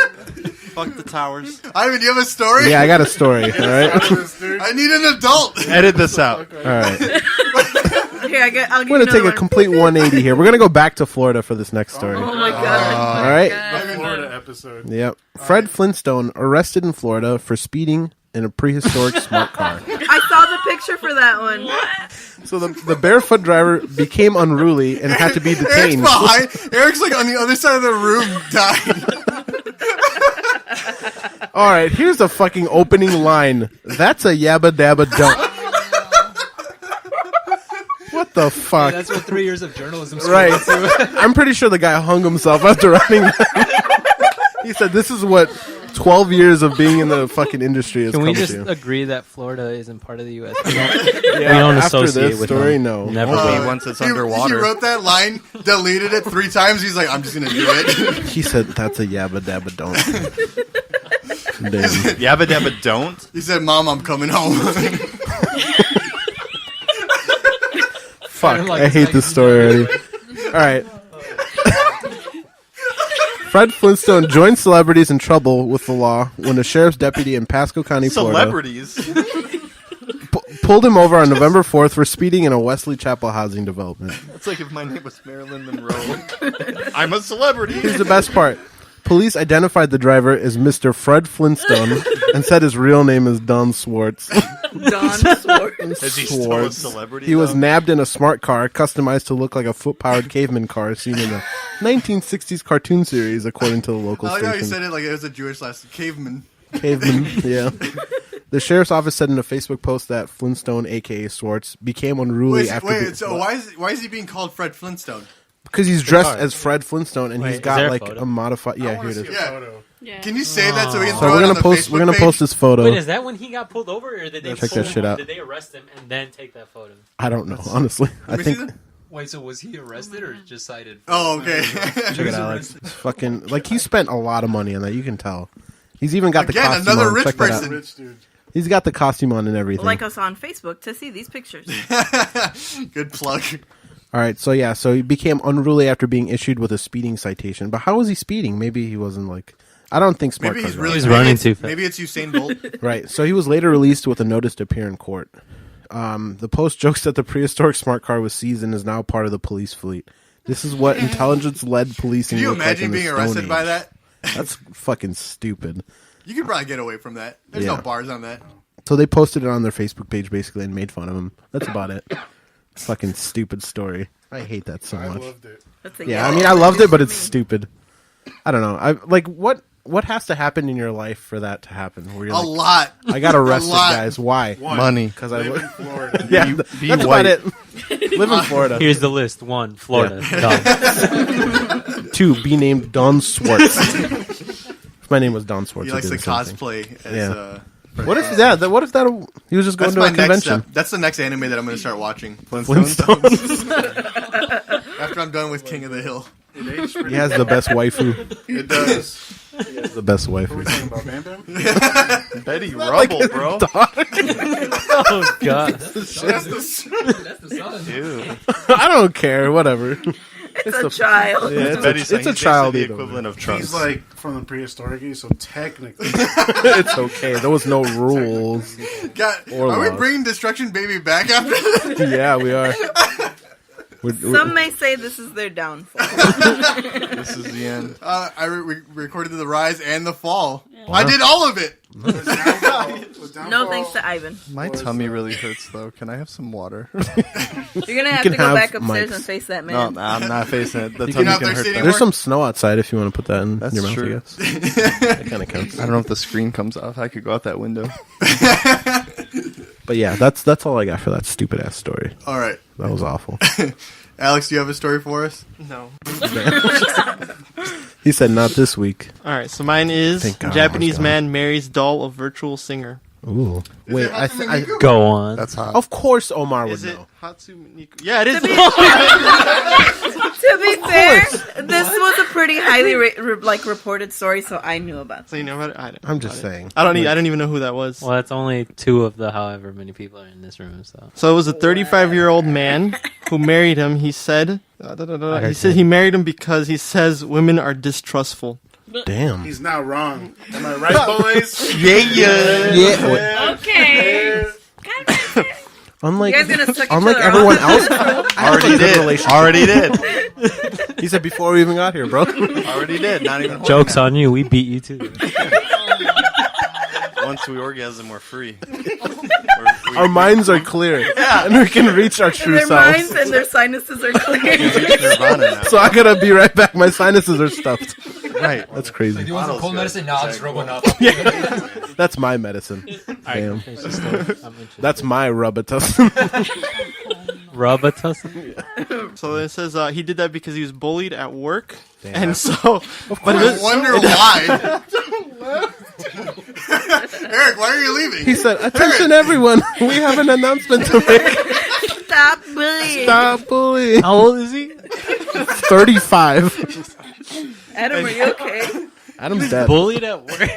Fuck the towers. Ivan, do you have a story? Yeah, I got a story, all right? I need an adult. Edit this out. All right. Here, I'll give We're you going to take another a complete 180 here. We're going to go back to Florida for this next story. one. Oh my god. All right? The Florida episode. Yep. Fred Flintstone arrested in Florida for speeding in a prehistoric smart car. I saw the picture for that one. So the barefoot driver became unruly and had to be Eric's detained. behind. Eric's like on the other side of the room dying. All right, here's a fucking opening line. That's a yabba dabba don't. What the fuck? That's what 3 years of journalism. Right. I'm pretty sure the guy hung himself after writing that. He said, "This is what 12 years of being in the fucking industry has Can come we just to." agree that Florida isn't part of the U.S.? Yeah, we don't after associate this with story, them. no. Never. Once it's He underwater. wrote that line, deleted it 3 times. He's like, I'm just gonna do it. He said, "That's a yabba dabba don't." Damn. Yabba dabba don't. He said, "Mom, I'm coming home." Fuck, I hate this story already. All right. Fred Flintstone joined celebrities in trouble with the law when a sheriff's deputy in Pasco County, Florida, Celebrities. pulled him over on November 4th for speeding in a Wesley Chapel housing development. That's like if my name was Marilyn Monroe. I'm a celebrity. Here's the best part. Police identified the driver as Mr. Fred Flintstone and said his real name is Don Swartz. Don Swartz. Is he still a celebrity? He was though? nabbed in a smart car customized to look like a foot-powered caveman car seen in the 1960s cartoon series, according to the local I like how he station. said it like it was a Jewish last caveman. Caveman, yeah. The sheriff's office said in a Facebook post that Flintstone, a.k.a. Swartz, became unruly after... So why is he being called Fred Flintstone? Because he's dressed as Fred Flintstone, and he's is got there a like photo? a modified... Yeah, here it is. Yeah. Can you save that so we can So throw we're it on gonna the post. Facebook We're gonna page? post this photo. Wait, is that when he got pulled over, or did they Check pull that shit him? out. Did they arrest him and then take that photo? I don't know, honestly. I think. Wait, so was he arrested or just cited? Oh, okay. Check it out. Alex. It's fucking like he spent a lot of money on that. You can tell. He's even got the Again, costume another on. rich Check that out. person. Rich dude. He's got the costume on and everything. Like us on Facebook to see these pictures. Good plug. All right, so yeah, so he became unruly after being issued with a speeding citation. But how was he speeding? Maybe he wasn't like. I don't think smart Maybe cars he's are really He's maybe running it's- too fast. Maybe it's Usain Bolt. right. So he was later released with a notice to appear in court. The Post jokes that the prehistoric smart car was seized and is now part of the police fleet. This is what intelligence-led policing. Can you looked like imagine in the being Stone arrested by Age. that? That's fucking stupid. You could probably get away from that. There's Yeah. no bars on that. So they posted it on their Facebook page basically and made fun of him. That's about it. Fucking stupid story. I hate that so I much. loved it. That's a Yeah, I mean I loved it, but it's stupid. I don't know. I like what has to happen in your life for that to happen? Where you're A like, lot. I got arrested, A lot. guys. Why? One, Money. Because I live in Florida. yeah, Be that's white. about it. Live in Florida. Here's the list: 1, Florida. Done. 2, be named Don Swartz. If my name was Don Swartz, He I'd likes do to the same thing. cosplay as. Yeah. What if that? What if that? He was just going That's to my a next convention. step. That's the next anime that I'm going to start watching. Flintstones. After I'm done with King of the Hill. He has the best waifu. It does. He has the best Are we waifu. talking about Bam Bam? Betty Rubble, bro. Oh god. That's the son. Ew. I don't care. Whatever. It's a child. Yeah, Betty's it's a he's child. basically the equivalent of Trump. He's like from the prehistoric age, so technically. It's okay. There was no rules. God, Or are we laws. bringing Destruction Baby back after this? Yeah, we are. Some may say this is their downfall. This is the end. I recorded the rise and the fall. I did all of it. No thanks to Ivan. My tummy really hurts, though. Can I have some water? You're gonna have to go back upstairs and face that man. No, I'm not facing it. The You tummy not can hurt. thirsty that. anymore? There's some snow outside if you want to put that in That's your mouth, true. I guess. That kind of counts. I don't know if the screen comes off. I could go out that window. But yeah, that's all I got for that stupid ass story. All right. That was awful. Alex, do you have a story for us? No. He said not this week. All right, so mine is Thank God. Japanese man marries doll of virtual singer. Ooh. Wait, I Go on. That's hot. Of course Omar would Is it know. Hatsune Miku? Yeah, it is. To be fair, this was a pretty highly reported story, so I knew about it. So you know about it? I'm just saying. I don't even know who that was. Well, that's only 2 of the however many people are in this room. So it was a 35-year-old man who married him. He said, he married him because he says women are distrustful. Damn. He's not wrong. Am I right, boys? Yeah. Okay. Unlike You guys gonna suck each other everyone off? else, Already did. He said before we even got here, bro. Already did. Not even. Joke's on you. We beat you too. Once we orgasm, we're free. Our minds are clear, and we can reach our true Their selves. minds and their sinuses are clear. Nirvana now. So I gotta be right back. My sinuses are stuffed. Right. That's crazy. You want some cold medicine? No, I'll just rub one up. That's my medicine. Damn. Finish the story. I'm interested. That's my Robitussin. Robitussin? So it says he did that because he was bullied at work, Damn. and so. But I wonder why. Eric, why are you leaving? He said, "Attention, everyone! We have an announcement to make. Stop bullying. Stop bullying." How old is he? 35. Adam, are you okay? Adam's dead. Bullied at work?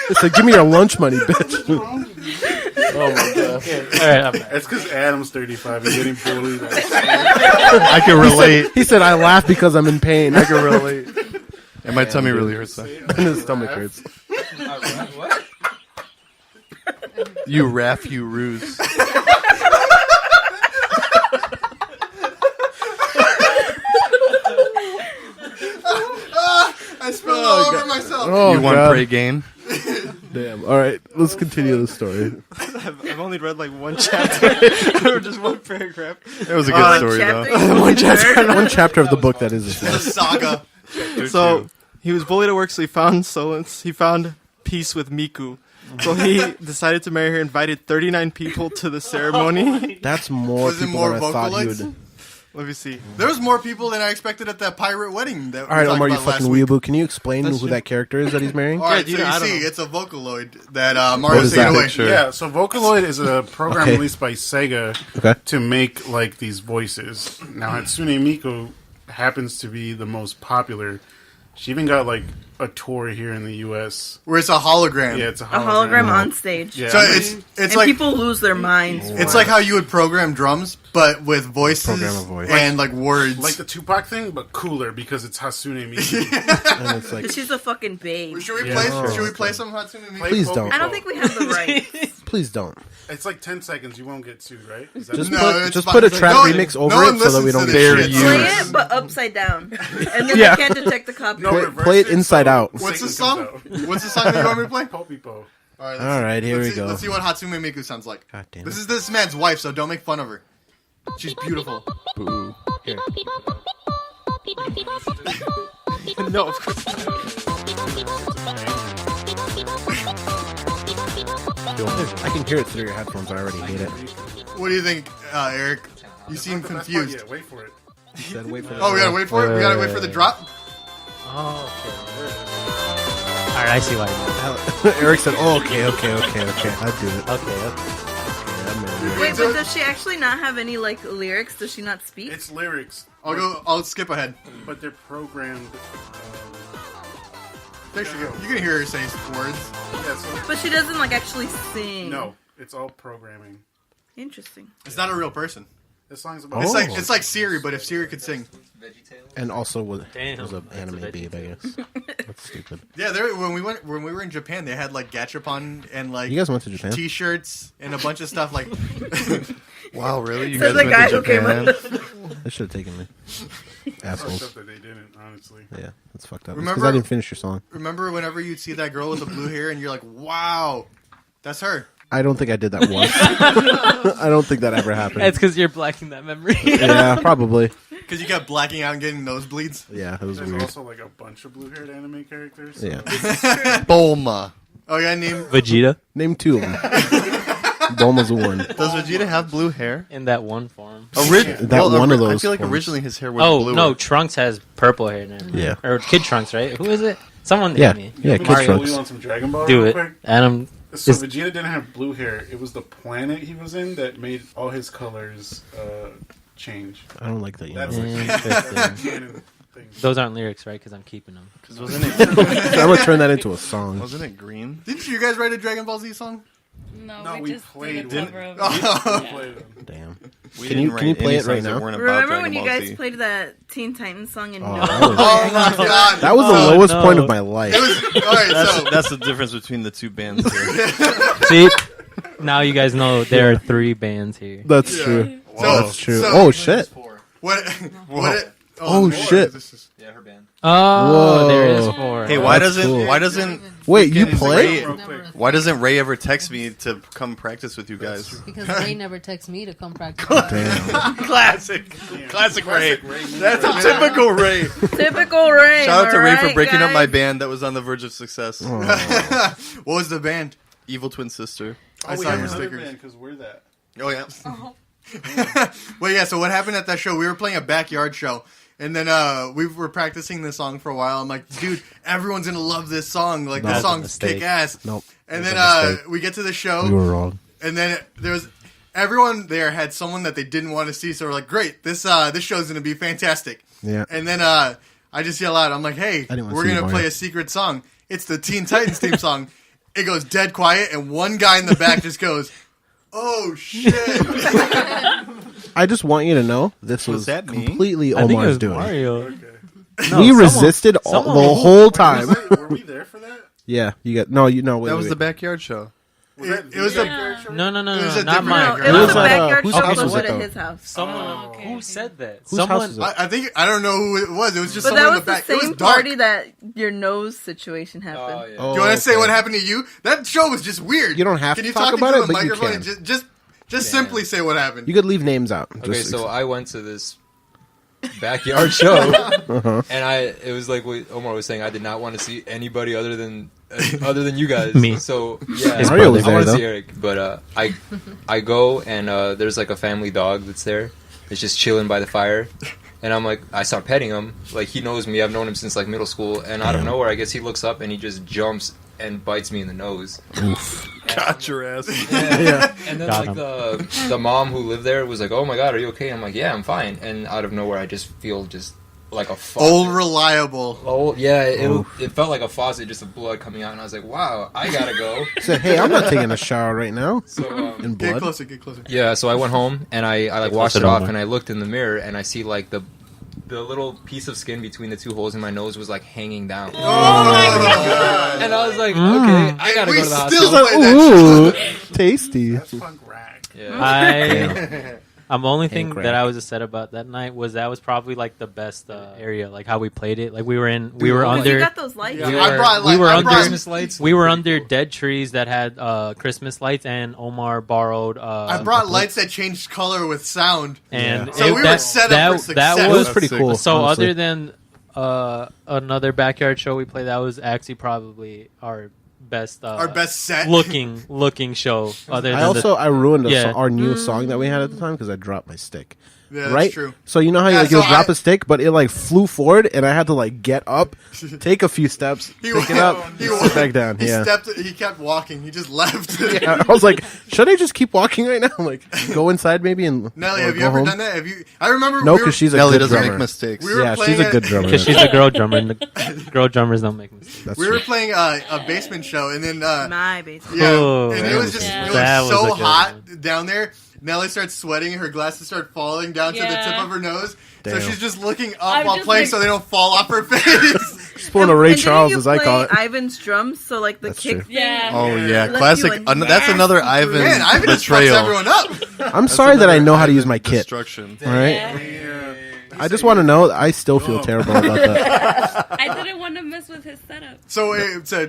He said, "Give me your lunch money, bitch." Oh my god. All right, I'm back. That's because Adam's 35 and getting bullied. I can relate. He said, "I laugh because I'm in pain." I can relate. And my tummy really hurts, though. And his stomach hurts. What? You raff, you ruse. I spilled all over myself. Oh, You want God. prey game? Damn. All right, let's continue the story. I've only read like one chapter or just one paragraph. It was a good story, though. One chapter. One chapter of the book that is The saga. So he was bullied at work, so he found solace. He found peace with Miku. So he decided to marry her. Invited 39 people to the ceremony. That's more Was it people more than I thought he Vocaloids? would. Let me see. There was more people than I expected at that pirate wedding. That All right, we talked Omar, you about last fucking week. weeaboo. Can you explain That's who true. that character is that he's marrying? All right, Yeah, so dude, I you don't see, know. it's a Vocaloid that Mario's is taking that away. picture? Yeah, so Vocaloid is a program Okay. released by Sega Okay. to make like these voices. Now Hatsune Miku happens to be the most popular. She even got like a tour here in the U.S. Where it's a hologram. Yeah, it's a A hologram on stage. Yeah, So I mean, it's And like people lose their minds. it's like how you would program drums, but with voices Program a voice. and like words. like the Tupac thing, but cooler because it's Hatsune Miku. And it's like, She's a fucking babe. should we Yeah. play? Oh, should we okay. play some Hatsune Miku? Please don't. I don't think we have the rights. please don't. It's like 10 seconds. You won't get sued, right? Is that Just No, put it's just fine. put a It's like, trap no one- remix over no one it so that we listens don't to get this sued. shit. Play it, but upside down. And then Yeah. they can't detect the copyright. No, Play- reverse play it inside out. What's the Satan song? comes out. What's the song that you want me to play? Popipo. All right, here we go. Let's see what Hatsune Miku sounds like. God damn This it. is this man's wife, so don't make fun of her. She's beautiful. Boo. Here. No, of course not. I can hear it through your headphones. I already hate it. What do you think, Eric? You seem Not the best part confused. yet. Wait for it. Said wait for Oh, we gotta wait for it. We gotta wait for the drop. Oh, okay. All right, I see why. Eric said, "Oh, okay. I'll do it." Okay. Wait, but does she actually not have any like lyrics? Does she not speak? It's lyrics, I'll skip ahead. but they're programmed. There she go. You can hear her say words. Yeah, so But she doesn't like actually sing. no, it's all programming. Interesting. It's not a real person. This song's about. It's Oh. like Siri, but if Siri could sing. And also was Damn, an that's anime a babe, I guess. That's stupid. Yeah, when we were in Japan, they had like gachapon and like You guys went to Japan? T-shirts and a bunch of stuff like. Wow, really? You Says guys the went guy to who came Japan? They should have taken me. Assholes. Fucked up that they didn't, honestly. Yeah, that's fucked up. Remember- Because I didn't finish your song. Remember whenever you'd see that girl with the blue hair and you're like, wow, that's her. I don't think I did that once. I don't think that ever happened. It's because you're blacking that memory. Yeah, probably. Because you kept blacking out and getting nosebleeds. Yeah, it was There's weird. also like a bunch of blue-haired anime characters. So Yeah. Bulma. Oh yeah, name Vegeta Name 2 of them. Bulma's one. Does Vegeta have blue hair? in that one form. One of those I feel like forms. originally his hair was Oh blue. no, Trunks has purple hair now. Yeah. Or Kid Trunks, right? Who is it? Someone Yeah, named me. yeah, Kid Mario, Trunks. you want some Dragon Ball? Do real it, quick? Adam. So Is- Vegeta didn't have blue hair. It was the planet he was in that made all his colors change. I don't like that. You know. That's Interesting. that's canon thing. Those aren't lyrics, right? Because I'm keeping them. Because wasn't it? I'm gonna turn that into a song. Wasn't it green? Didn't you guys write a Dragon Ball Z song? No, we just played did a one. cover of We it. played them. Damn. We Can you didn't write play any it right songs that now? weren't about Remember Dragon when you Ball guys Z. played that Teen Titans song and Oh, no? Oh my god! That was the Oh, lowest no. point of my life. It was all right. So That's the difference between the two bands here. See, now you guys know there are 3 bands here. That's true. So- That's true. so- Oh shit. what? Oh, shit. Yeah, her band. Oh, Whoa. there is 4. Hey, why That's doesn't cool. why doesn't Wait, you freaking play? Ray- why doesn't Ray ever text me to come practice with you guys? Because Ray never texts me to come practice. Damn. Classic Ray. That's a typical Ray. Typical Ray. Shout out to Ray for alright, breaking up my guys? band that was on the verge of success. What was the band? Evil Twin Sister. I we saw have your another stickers. band because we're that. Oh yeah. Well, yeah. So what happened at that show? We were playing a backyard show, and then we were practicing this song for a while. I'm like, dude, everyone's gonna love this song. Like No. this That's a song's mistake. kick ass. Nope. And It was then a mistake. we get to the show, We were wrong. and then there was everyone there had someone that they didn't want to see. So we're like, great, this show's gonna be fantastic. Yeah. And then I just yell out, I'm like, hey, didn't wanna we're see gonna Mario. play a secret song. It's the Teen Titans theme song. It goes dead quiet, and one guy in the back just goes, "Oh shit!" I just want you to know this was that me? completely I think it Omar's was doing. Mario. We resisted the whole time. Were we there for that? Yeah, you got no. You know That was the backyard show. It was a No, It was a not different mine. backyard. No, it was a Who's at, backyard whose show house was but it, at though? his house. Someone who said that? Whose Someone. house is it? I think I don't know who it was. It was just But someone that in was the back. the It same was dark. party that your nose situation happened. Oh, yeah. Oh, Do you want to say okay. what happened to you? That show was just weird. You don't have Can to you talk talk about into it, the but you microphone can. and just simply say what happened? You could leave names out. Okay, Just so I went to this backyard show, Uh-huh. and it was like what Omar was saying. I did not want to see anybody other than you guys. Me. So yeah, His Mario was I want to there, see Erik, but I go and there's like a family dog that's there. It's just chilling by the fire. And I'm like, I start petting him. Like, he knows me. I've known him since, like, middle school. And out of nowhere, I guess he looks up and he just jumps and bites me in the nose. Got your ass. Yeah. And then, Got like, the mom who lived there was like, oh, my God, are you okay? I'm like, yeah, I'm fine. And out of nowhere, I just feel just like a faucet. Old reliable. Oh, yeah. It felt like a faucet, just of blood coming out. And I was like, wow, I got to go. said, "Hey, I'm not taking a shower right now." So, in Get blood. closer, get closer. yeah, so I went home and I like Get washed closer it to off Omar. and I looked in the mirror and I see like the little piece of skin between the 2 holes in my nose was like hanging down. Oh my god! And I was like, okay, I gotta We go to the still hospital. play that Ooh, tasty. Yeah. The only thing crack. that I was upset about that night was that was probably like the best area, like how we played it. Like we were under. You got those lights. Yeah, We I were, brought we were I under brought- Christmas lights. We were under dead trees that had Christmas lights, and Omar borrowed. I brought lights that changed color with sound. and So we were set up for success. It was pretty cool. So honestly. other than another backyard show we played, that was actually probably our best set looking show. Other than I ruined Yeah. our new song that we had at the time because I dropped my stick. Yeah, that's right? true. So you know how Yeah, you so would drop a stick, but it like flew forward, and I had to like get up, take a few steps, pick it up, sit back down. He Yeah. He kept walking. He just left. Yeah, I was like, should I just keep walking right now? Like, go inside maybe and Nellie, or have you go ever home? done that? Have you? I remember. No, we were- because she's a Nellie good doesn't drummer. make mistakes. We were Yeah, playing she's a good drummer. because she's a girl drummer, and the girl drummers don't make mistakes. That's we true. were playing a basement show, and then My basement. yeah, Oh, and it that was was just good. it That was was so a good hot one. down there. Nellie starts sweating, her glasses start falling down to the Yeah. tip of her nose. So Damn. she's just looking up I'm while just playing like- so they don't fall off her face. pulling a Ray And didn't Charles, you as I call play it. Ivan's drums, so like the That's kick true. thing. Oh yeah, left classic. you a That's another nasty Ivan groove. Man, Ivan just fucks betrayal. everyone up. I'm sorry that I know how to use my Ivan kit. destruction. All right. I just want to know. I still feel terrible about that. I didn't want to mess with his setup. So,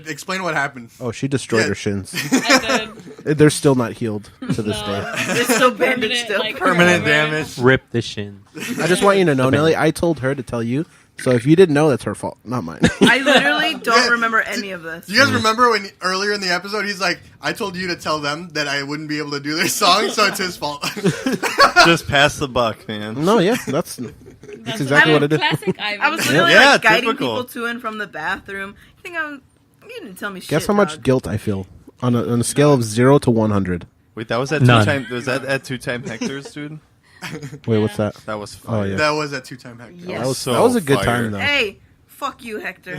explain what happened. Oh, she destroyed her shins. I did. They're still not healed to this day. They're still bandaged still. Permanent damage. Rip the shin. I just want you to know, Nellie, I told her to tell you. So if you didn't know, that's her fault, not mine. I literally don't remember any of this. Do you guys remember when earlier in the episode he's like, I told you to tell them that I wouldn't be able to do their song, so it's his fault. Just pass the buck, man. No, yeah, that's exactly what I did. Classic Ivan. I was literally Yeah, like guiding typical. people to and from the bathroom. You think you didn't tell me shit. Guess how much dog. guilt I feel on a scale of 0 to 100. Wait, that was at None. 2 times. Was that at 2 time hectares, dude? Wait, what's that? That was Oh fun. yeah, That was at 2-time Hector. Yes. that was a good time though. Hey, fuck you, Hector.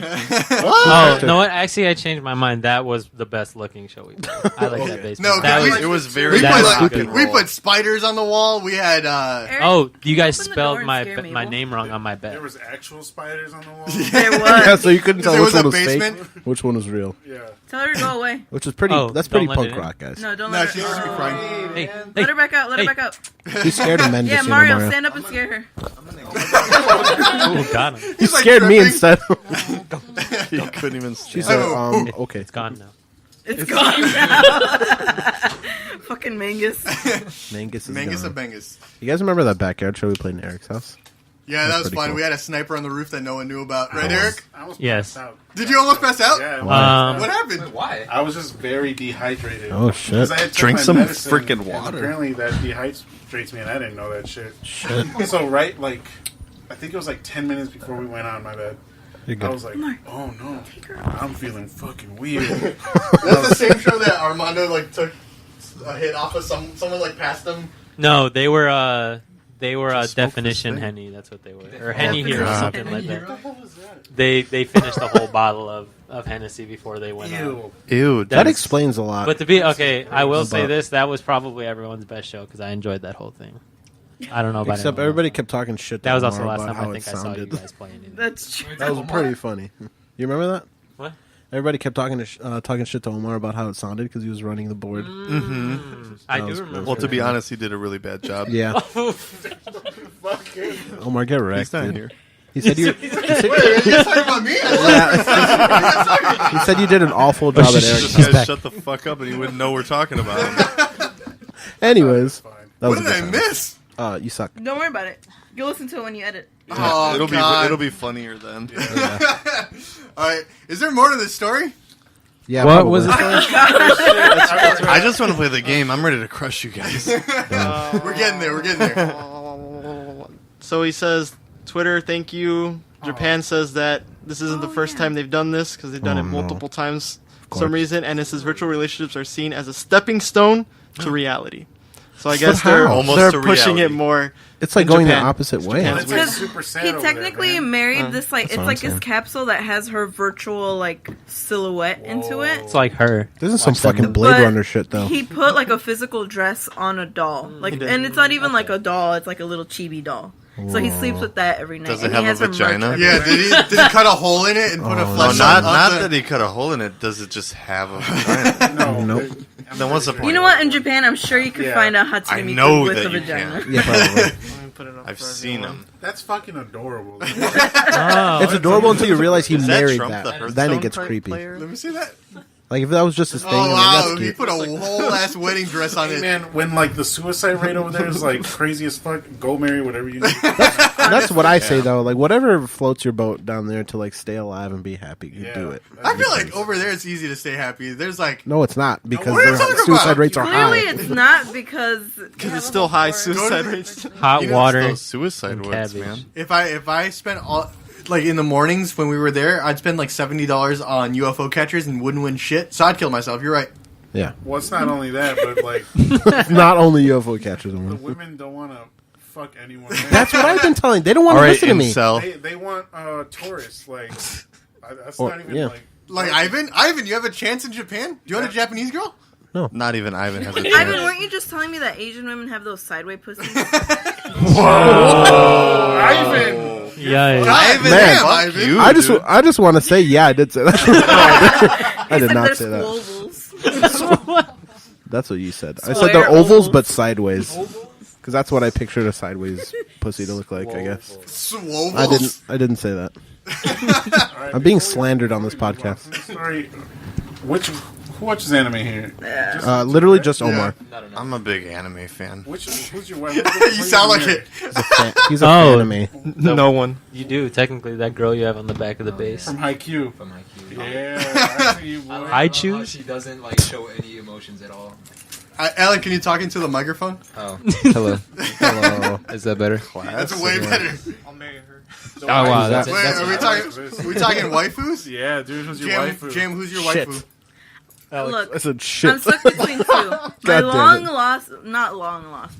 Oh, no, what? Actually, I changed my mind. That was the best looking show we did. I like that basement. No, that we- It was We very. That put, was like, good. we put spiders on the wall. We had Eric, Oh, you guys open the door spelled and my scare me, my Wolf. name wrong on my bed. There was actual spiders on the wall. there was. Yeah, so you couldn't tell There which was one a was fake, basement. which one was real. Yeah. Tell her to go away. Which is pretty. Oh, That's don't pretty let punk it in. rock, guys. No, don't No, let she her. used to be crying. Hey, Let her back out. Let her Hey. back out. She's scared of men. Yeah, just so you know, Mario, stand up and scare her. oh, got him. You like scared me tripping. instead. He couldn't even. She stand. said, "Okay, It's gone now. It's gone now. Fucking Mangus. Mangus is Mangus gone. of Bengus. You guys remember that backyard show we played in Eric's house? Yeah, That's that was pretty fun. cool. We had a sniper on the roof that no one knew about. Right, Eric? I almost Yes. passed out. Did you almost pass out? Yeah. What happened? Why? I was just very dehydrated. Oh shit! 'Cause I had took Drink my some medicine, frickin' and water. Apparently that dehydrates me, and I didn't know that shit. Shit. So right, like, I think it was like 10 minutes before we went on my bed. You're I good. was like, oh no, I'm feeling fucking weird. That's the same show that Armando like took a hit off of someone like passed him. No, they were Just smoke definition this thing. Henny. That's what they were, or Henny Hero, God. something like that. They finished a whole bottle of Hennessy before they went on. Ew. That is- explains a lot. But to be okay, I will say About- this: that was probably everyone's best show because I enjoyed that whole thing. I don't know about Except anyone everybody else. kept talking shit. to That was also the Omar last about time how I think it I saw you sounded. guys playing. That's true. That was pretty funny. You remember that? What? Everybody kept talking shit to Omar about how it sounded because he was running the board. I That do was- remember. Well, to be that. honest, he did a really bad job. Yeah. Omar, get wrecked. He's not dude. here. He said you. Wait, are you guys talking about me? He said you did an awful job at Eric. This guy shut the fuck up, and he wouldn't know we're talking about him. Anyways, that was What a did good I time. miss? You suck. Don't worry about it. You'll listen to it when you edit. Oh, it'll God. be funnier then. All right. Is there more to this story? Yeah. What probably. was it? I just want to play the game. I'm ready to crush you guys. We're getting there. We're getting there. So he says, Twitter, thank you. Japan says that this isn't the first time they've done this because they've done Oh, it no. multiple times for course. some reason. And it says virtual relationships are seen as a stepping stone to reality. So I But guess how? they're Almost they're to pushing reality. it more. It's like in going Japan. the opposite way. Japan's It's way. like super sad He over there, technically man. married this like That's it's what like I'm his saying. capsule that has her virtual like silhouette into it. It's like her. This is some Watch that fucking movie. Blade But Runner shit, though. He put like a physical dress on a doll, like, He did. and it's not even like a doll; it's like a little chibi doll. So he sleeps with that every night. Does it and have he has a her merch vagina? everywhere. Yeah. Did he cut a hole in it and put a Oh, No, flesh not on that the... he cut a hole in it. Does it just have a vagina? No, Nope. Then what's the point? You know what? In Japan, I'm sure you could Yeah. find a Hatsune I Miku know with that a you vagina. can. Yeah, probably. Let me put it up I've for seen everyone. him. That's fucking adorable. Oh, It's adorable until you realize he Is that married Trump, that. the Then Hearthstone it gets type creepy. player? Let me see that. Like if that was just his thing, Oh I'm like, wow! that's He cute. put a whole ass wedding dress on Hey, it. man, when like the suicide rate over there is like crazy as fuck, go marry whatever you need. That's what I say though. Like whatever floats your boat down there to like stay alive and be happy, you Yeah. do it. I feel like over there it's easy to stay happy. There's like No, it's not because What are you their talking suicide about? rates are Clearly, high. it's not because It's still high suicide rates. hot You know, water. Those suicide and words, cabbage. man. if I spent all like in the mornings when we were there, I'd spend like $70 on UFO catchers and wouldn't win shit. So I'd kill myself. You're right. Yeah, Well, it's not only that, but like it's not only UFO catchers. the Man. women don't want to fuck anyone. That's what I've been telling. They don't want All to right, listen to me. incel. They want tourists. Like that's Or- not even yeah. like. Ivan, you have a chance in Japan? Do you want a Japanese girl? Not even Ivan has a Ivan, chance. weren't you just telling me that Asian women have those sideway pussies? Ivan. Yeah. Man, Fuck you, I dude. just want to say, yeah, I did say that. I did not say that. Squovels. That's what you said. I said they're ovals, but sideways. Because that's what I pictured a sideways pussy to look like, I guess. Swovels. I didn't say that. I'm being slandered on this podcast. Sorry. Who watches anime here? Literally just Omar. I'm a big anime fan. Who's your wife? You sound like it. He's a fan of me. No one. You do technically. That girl you have on the back of the base. From Haikyuu. From Haikyuu. Yeah, I see you, boy. I choose. She doesn't like show any emotions at all. Alan, can you talk into the microphone? Oh, hello. Hello. Is that better? That's way better. I'll marry her. Oh wow, that's Wait, are we talking waifus? Yeah, dude, who's your waifu? Jam, who's your Shit. waifu? Look, I said shit. I'm stuck between two. My damn it.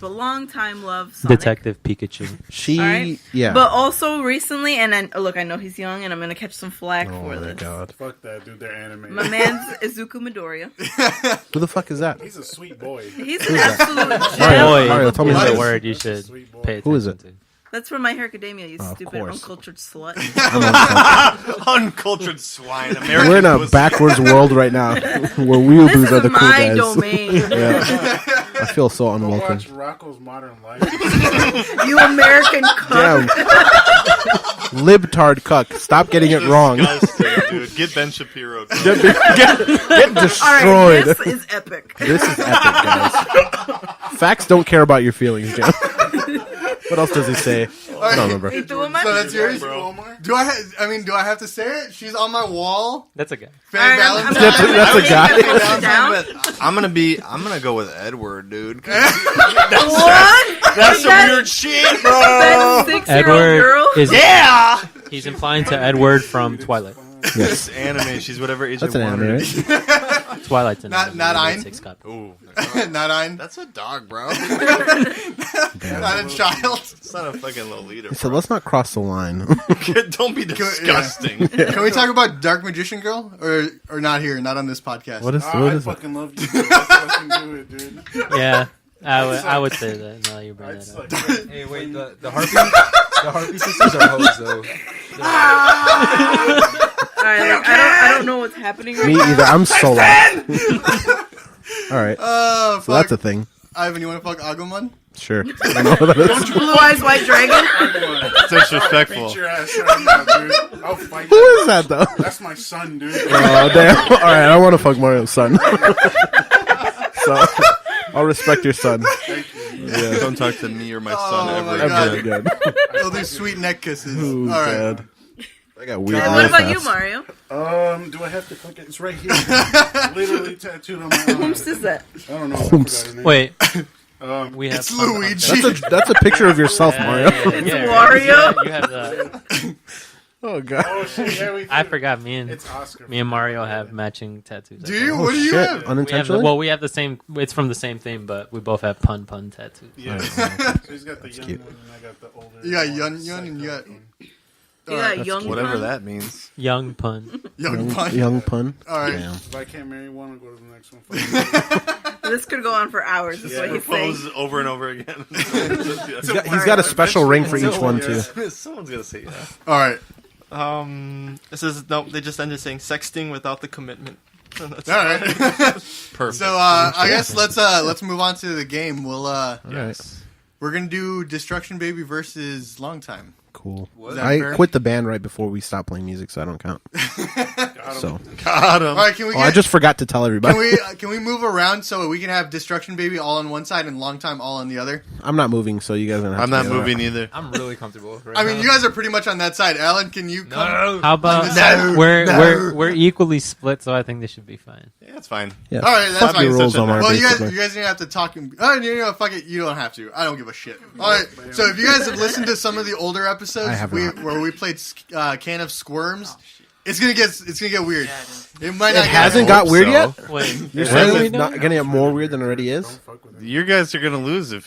long time love Sonic. Detective Pikachu. She, Alright? yeah. But also recently, and then look, I know he's young, and I'm gonna catch some flack Oh for my this. god. Fuck that, dude. They're anime. My man's Izuku Midoriya. Who the fuck is that? He's a sweet boy. He's an absolute Mario, gem. tell me is what it the is. word you should pay attention Who is it? to. That's from My Hero Academia, you of stupid course. uncultured slut. Uncultured swine. American We're in a pussy. backwards world right now where weeaboos This are the is cool my guys. domain. Yeah. I feel so Go unwelcome. watch Rocco's Modern Life. You American cunt. Damn. Libtard cuck. Stop getting it wrong. Disgusting, dude. Get Ben Shapiro. Get Alright, destroyed. this is epic. This is epic, guys. Facts don't care about your feelings, Jim. What else does he say? I don't remember. He threw him at So me. that's yours? Bro. Do I have to say it? She's on my wall. That's a guy. Fan Alright, I'm Valentine. That's a guy. gonna post it down. I'm gonna go with Edward, dude. What? That's some That- weird shit, bro. That 6-year-old Edward girl? is. Yeah. He's implying to Edward from Twilight. This anime. She's whatever age That's I an want her anime, to be. right? Twilight's an Not- anime, not we made Ein? 6 copies. Ooh. Not Ein. That's a dog, bro. Not a child. It's not a fucking Lolita. He said, let's not cross the line. Don't be disgusting. Can we talk about Dark Magician Girl? Or not here, not on this podcast? What is I it? fucking love you. Dude. Let's fucking do it, dude. Yeah, I would say that. Now you bring It's that up. like, Hey, wait, the harpy sisters are hoes though. Alright, like, I don't know what's happening right Me now. either. I'm so lost. All right. Oh, So that's a thing. Ivan, you want to fuck Agumon? Sure. I know what that is. Blue Eyes White Dragon? Disrespectful. beat your ass right now, dude. I'll fight Who you. is that, though? That's my son, dude. Oh, damn. All right. I want to fuck Mario's son. So I'll respect your son. Yeah, don't talk to me or my son Oh, ever my Ever again. again. They'll do sweet neck kisses. Ooh, All right. God. I got weird. What real about fast. you, Mario? Do I have to click it? It's right here. Literally tattooed on my arm. Whomst is that? I don't know. I forgot his name. Wait, We have It's fun Luigi. That's a picture of yourself, Mario. It's right. Wario. You have the. Oh God. Oh shit! Yeah, we I forgot. Me and It's Oscar. Mario have matching tattoos. Do you? Oh, What do you shit. have? We have Unintentionally? we have the same. It's from the same thing, but we both have pun tattoos. Yeah. So he's got the young cute. one, and I got the older. You got one. Yun It's Yun like and you got cartoon. You got young Whatever pun? that means. Young pun. young pun. Young pun. All right. Damn. If I can't marry one, I'll go to the next one. This could go on for hours, is what he's saying. Propose over and over again. He's got a special ring for each one too. Someone's gonna say yeah. All right. It says no. They just ended saying sexting without the commitment. That's All right. Perfect. So I guess let's move on to the game. We'll All right. we're gonna do Destruction Baby versus Long Time. Cool. Is that I fair? quit the band right before we stopped playing music, so I don't count. So Got him. All right, can we? I just forgot to tell everybody. Can we move around so we can have Destruction Baby all on one side and Long Time all on the other? I'm not moving, so you guys are gonna have I'm to not figure it moving out. either. I'm really comfortable. Right I mean, now. you guys are pretty much on that side. Alan, can you come? How about No, we're equally split, so I think this should be fine. Yeah, it's fine. Yeah. All right, that's Fuck fine. your rules, Such a- Omar. Well, you basically. guys didn't have to talk. Fuck it. You don't have to. I don't give a shit. All right. So if you guys have listened to some of the older episodes I have not. where we played Can of Squirms, it's gonna get weird. It might not. It hasn't got weird yet. Wait, You're what saying are we it's not doing? gonna get more weird than it already is? You guys are gonna lose if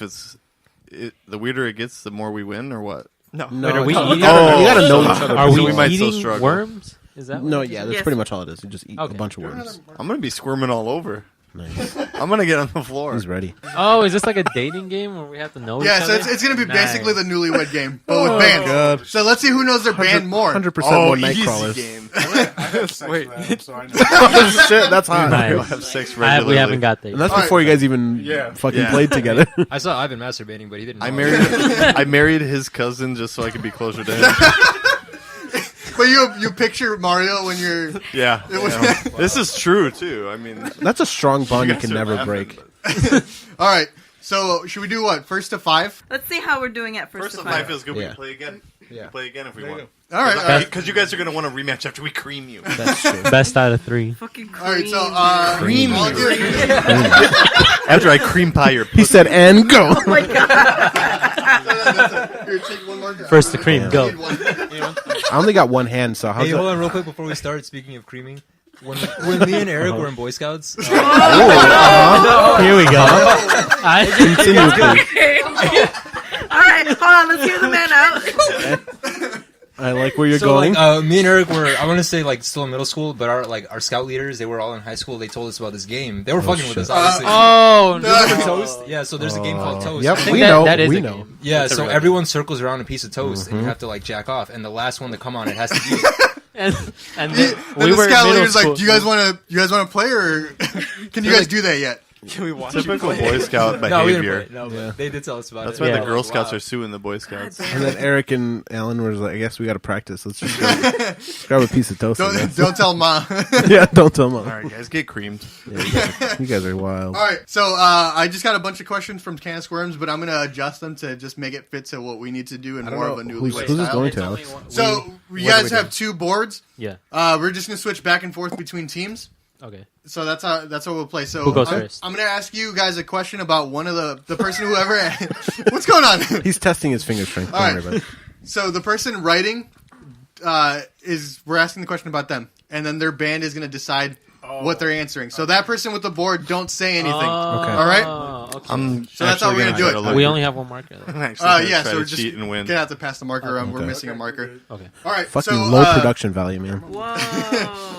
the weirder it gets, the more we win, or what? no. No, Wait, are we you eating- gotta know each other. Are So we, we might still eating struggle. worms? Is that what No, it is? yeah, that's Yes. pretty much all it is. You just eat Okay. a bunch of worms. I'm gonna be squirming all over. Nice. I'm gonna get on the floor. He's ready. Oh, is this like a dating game where we have to know each Yeah, other? so it's gonna be basically the newlywed game, but with Oh, bands. God. So let's see who knows their band more. 100% more easy Nightcrawlers. game. I have sex Wait. with Adam, so I know. Oh, shit, that's hot. Nice. We'll have sex we regularly. haven't got that. And that's All before you guys even fucking Yeah. played together. I saw Ivan masturbating, but he didn't. I know. married his cousin just so I could be closer to him. But you picture Mario when you're. Yeah. This is true too. I mean, That's a strong bond you guys can are never laughing, break. All right. So should we do what? First to 5? Let's see how we're doing at first, First to of 5 5. feels good. Yeah. We can play again. Yeah. Play again if we want. All right. Because you guys are gonna want a rematch after we cream you. That's true. Best out of 3. Fucking cream. All right. So Cream. I'll do it. After I cream pie your. He said, and go. Oh my god. Here, take one more. First to cream, go. I only got one hand, so how's Hey, that? hold on real quick before we start. Speaking of creaming, when me and Eric were in Boy Scouts, Here we go. Continue, please. Okay. All right, hold on. Let's hear the man out. I like where you're so going. like, me and Eric were, I want to say like still in middle school, but our scout leaders, they were all in high school. They told us about this game. They were fucking with us, obviously. Toast? Yeah, so there's a game called Toast. Yep, I think we that- know. that is we a know. game. Yeah, That's a so real everyone circles around a piece of toast, and you have to like jack off, and the last one to come on it has to be. And Then we the were in scout middle leader's like, school. "Do you guys want to play, or can you guys do that yet?" Can we watch Typical Boy Scout No, we didn't behavior. play. No, but Yeah. they did tell us about That's it. why Yeah. the Girl Scouts are suing the Boy Scouts. And then Eric and Alan were like, I guess we got to practice. Let's just grab a piece of toast. I guess. Don't tell Mom. Yeah, don't tell Mom. All right, guys, get creamed. Yeah, you guys are wild. All right, so I just got a bunch of questions from Can of Squirms, but I'm gonna adjust them to just make it fit to what we need to do in I don't more know. of a Who's newlywed this style. going to, Alex? So you guys have 2 boards. Yeah. We're just gonna switch back and forth between teams. Okay. So that's how we'll play. So Who goes first? I'm gonna ask you guys a question about one of the person whoever. What's going on? He's testing his finger strength. Don't All worry right. about it. So the person writing we're asking the question about them, and then their band is gonna decide what they're answering. So that person with the board, don't say anything. Okay. All right. Okay. I'm So that's how we're gonna do it. We only have one marker. I'm actually gonna Yeah. try So to we're just cheat and win. gonna have to pass the marker around. We're Okay. missing a marker. Okay. All right. Fucking so, low production value, man. Whoa.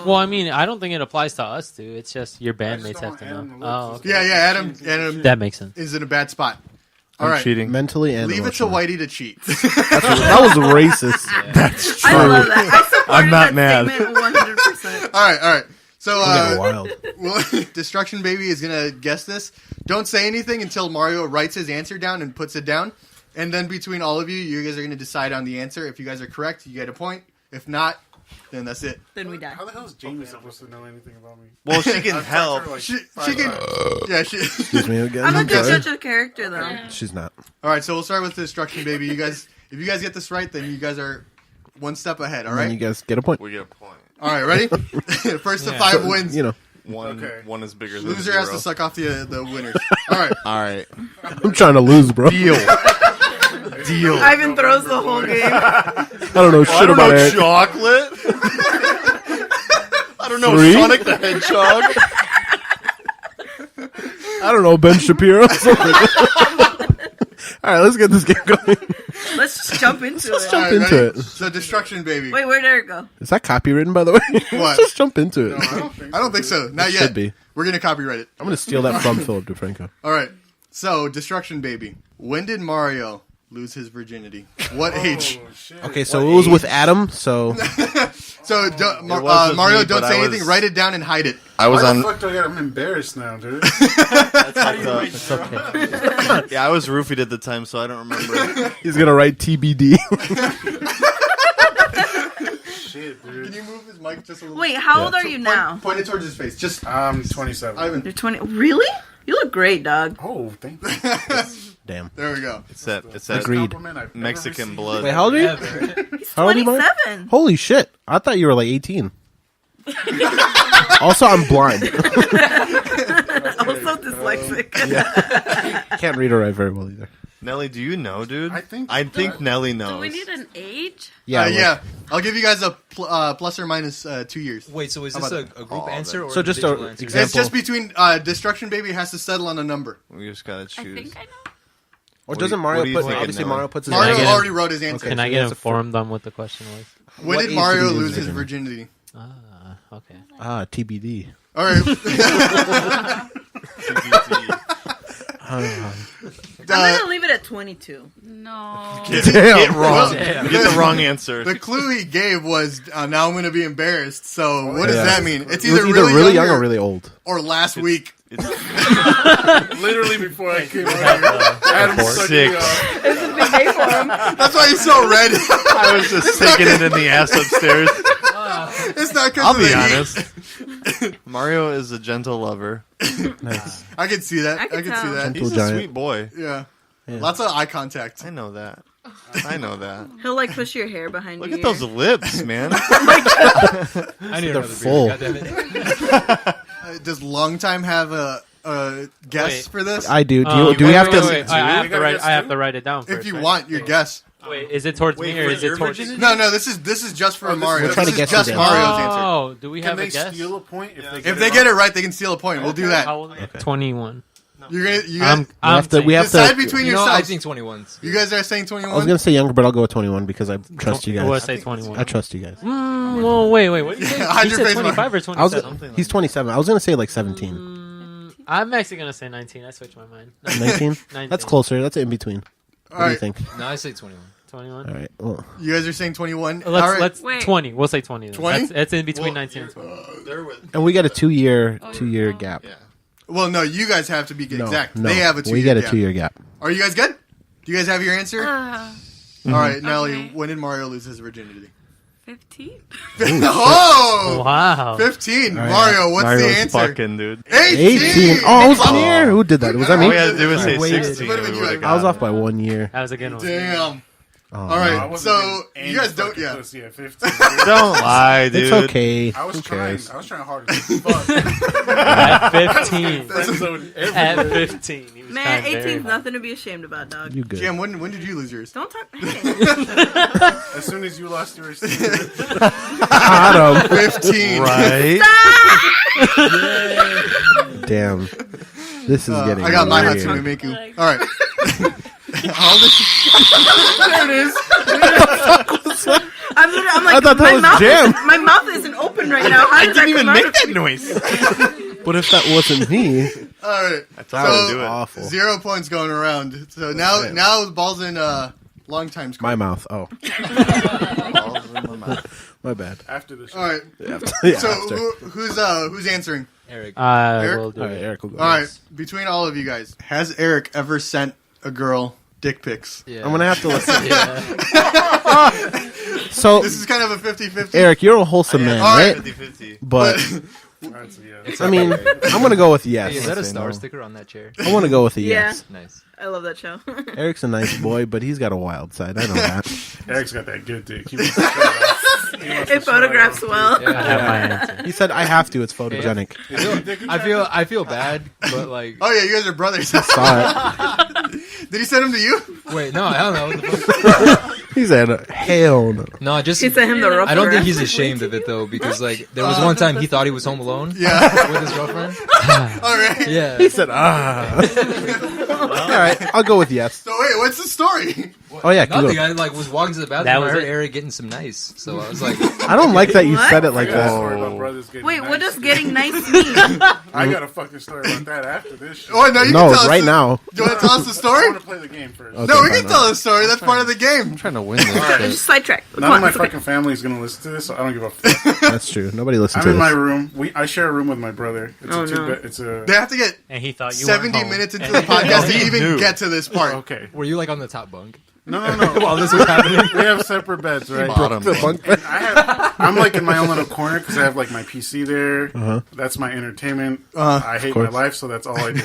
Well, I mean, I don't think it applies to us, dude. It's just your bandmates have to know. Oh, okay. Yeah. Adam That makes sense. is in a bad spot. All I'm right. cheating. Mentally and Leave it to emotionally. Whitey to cheat. That was racist. That's true. I love that. I supported I'm not that mad. statement 100%. All right. So, You got wild. well, Destruction Baby is gonna guess this. Don't say anything until Mario writes his answer down and puts it down, and then between all of you, you guys are gonna decide on the answer. If you guys are correct, you get a point. If not, then that's it. Then we die. How the hell is Jamie supposed to know anything about me? Well, she can I've talked to help. her, like, She 5 can. times. Yeah, she. Excuse me again. I'm a I'm good sorry. judge of character, though. She's not. All right, so we'll start with Destruction Baby. You guys, if you guys get this right, then you guys are one step ahead. All And then you right. guess get a point. We get a point. All right, ready? First to 5 wins. You know, One is bigger than Loser 0. has to suck off the winners. All right. All right. I'm trying to lose, bro. Deal. Deal. Ivan throws the whole game. I don't know shit about it. Chocolate. I don't know 3? Sonic the Hedgehog. I don't know Ben Shapiro. All right, let's get this game going. Let's just jump into it. Jump All right, into ready? it. So Destruction Baby. Wait, where'd Eric go? Is that copywritten, by the way? What? Let's just jump into it. I don't think so. Not It yet. should be. We're gonna copyright it. I'm going to steal that from Philip DeFranco. All right. So Destruction Baby. When did Mario lose his virginity? What age? Okay, so it was with Adam, so... So was with Mario, me, don't but say I anything. was- Write it down and hide it. I was Why on. the fuck do I get? I'm embarrassed now, dude. It's okay. Yeah, I was roofied at the time, so I don't remember. He's going to write TBD. Shit, Can dude. you move his mic just a little? Wait, how old are you now? Point it towards his face. Just I'm 27. Ivan. You're 20. Really? You look great, dog. Oh, thank you. Damn. There we go. It's that Agreed. Compliment I've never Mexican received. blood. Wait, how old are you? He's How old are you, Mark? 27. Holy shit. I thought you were like 18. Also, I'm blind. Also dyslexic. Can't read or write very well either. Nellie, do you know, dude? I think Nellie Do knows. we need an age? Yeah. like- Yeah. I'll give you guys a plus or minus 2 years. Wait, so is How this about a group answer or So an just individual a answer? example. It's just between Destruction Baby has to settle on a number. We just gotta I choose. think I know. Or What doesn't do you- Mario what do you put... think, Obviously, Nelly? Mario puts his... Mario get already him? wrote his answer. Can I so get that's a informed on what the question was? When What did age Mario did he lose lose his virginity? Okay. Ah, TBD. All right. I'm gonna leave it at 22. No. Get wrong. Get the wrong answer. The clue he gave was now I'm going to be embarrassed. So what does that mean? It's It was either really young or really old. or last week. Literally before I came out here, Adam sucked me off. This is a big day for him. That's why he's so red. I was just taking it in the ass upstairs. It's not because I'll of be the honest. Mario is a gentle lover. Nice. I can see that. I can see tell. that. Gentle He's a giant. sweet boy. Yeah. Yeah. Lots of eye contact. I know that. I know that. He'll like push your hair behind Look your at those lips, man. I need They're another full. beer. Goddammit. Does long time have a guess for this? I do. Do we have to? Wait. I have to write it down first, If you right? want your guess. Wait, is it towards me or is it towards... No, this is just for Mario. We're trying to This is guess just your Mario's guess. answer. Oh, do we Can have they a guess? steal a point If they get it right, they can steal a point. We'll do that. How old? 21. You're gonna We have decide to. between You know, yourselves. I think 21's. You guys are saying 21. I was gonna say younger, but I'll go with 21 because I trust you I would guys. say 21. I trust you guys. Well, wait. What did you say? Hide You your said face, 25 or I was. 27? He's 27. I was gonna say like 17. I'm actually going to say 19. I switched my mind. 19. 19. That's closer. That's in between. What do you right. think? No, I say 21. 21. All right. Well, You guys are saying 21. Let's Wait. 20. We'll say 20. then. 20? That's in between 19 and 20. and we got a 2-year gap. Well, no, you guys have to be No, exact. no. They have a 2-year We got a gap. 2-year gap. Are you guys good? Do you guys have your answer? All right, Nellie, Okay. when did Mario lose his virginity? 15. Oh! Wow. 15. All right. Mario, what's Mario's the answer? fucking, dude. 18. Oh, I was near. Who did that? Was that All me? we had to do was say Wait. 16. Would've been We you. would've I was got off by 1 year. That was a good one. Damn. Oh, All No, I right, wasn't so getting you guys any don't. fucking Yeah. pussy at 15. Don't lie, dude. It's okay. I was Who trying. cares? I was trying hard as fuck. At 15. Friend zone At everywhere. 15. He was Man, trying very 18 is hard. nothing to be ashamed about, dog. You good? Jam, when did you lose yours? Don't talk. As soon as you lost your receipt. Adam. 15. Right? Damn. This is getting. I got my weird. Hatsune Miku. All right. How old is she? There it is. I'm like, I thought that my was mouth Jam. My mouth isn't open right now. How did that come out of me? noise. What if that wasn't me? All right. That would do So it. Awful. 0 points going around. So now the ball's in long time score. My mouth. Oh. My bad. After the show. All right. Yeah, So after. who's answering? Eric. Eric? We'll do All right, it. Erik will go. All right. Between all of you guys, has Eric ever sent a girl dick pics? Yeah. I'm gonna have to listen. Yeah. So, This is kind of a 50-50. Eric, you're a wholesome man, All right. right? 50-50. But Alright, so yeah. I mean, I'm gonna go with Hey, is yes. that a Say star no. sticker on that chair? I want to go with a Yeah. yes. Nice. I love that show. Eric's a nice boy, but he's got a wild side. I know that. Eric's got that good dick. He wants to show it off. He wants to It show photographs off, well. dude. I have my answer. He said, "I have to. It's photogenic." I feel bad, but like. Oh yeah, you guys are brothers. Saw Did he send him to you? Wait, no, I don't know. What the fuck? it. He said, "Hell no." No, just. He sent him the rough I don't think draft. he's ashamed of it though, because like there was one time he thought he was home alone. Yeah. With his girlfriend. All right. Yeah. He said, "Ah." All right, I'll go with yes. So wait, what's the story? Oh yeah, keep Nothing. going. I like was walking to the That bathroom. was I heard it? Eric getting some nice, so I was like, I don't like that you What? said it like I got a that. story about brothers getting Wait, what nice. does getting nice mean? I got a fucking story about that after this shit. Oh no, you No, can tell us right the- now. Do you want to tell us the I story? want to play the game first. Okay, No, we fine, can tell the story. That's part of the game. I'm trying to win this Alright. shit. Just sidetrack. Come None on, of my it's okay. fucking family is gonna listen to this, so I don't give a fuck. That's true. Nobody listens I'm to in my this. room. I share a room with my brother. It's Oh, a no. two-bed. It's a. They have to get And he thought you were 70 home. minutes into And- the podcast to he even knew. get to this part. Okay. "Were you like on the top bunk?" No. While this was happening. We have separate beds, right? Bottom. I'm like in my own little corner because I have like my PC there. That's my entertainment. I hate my course. life, so that's all I do.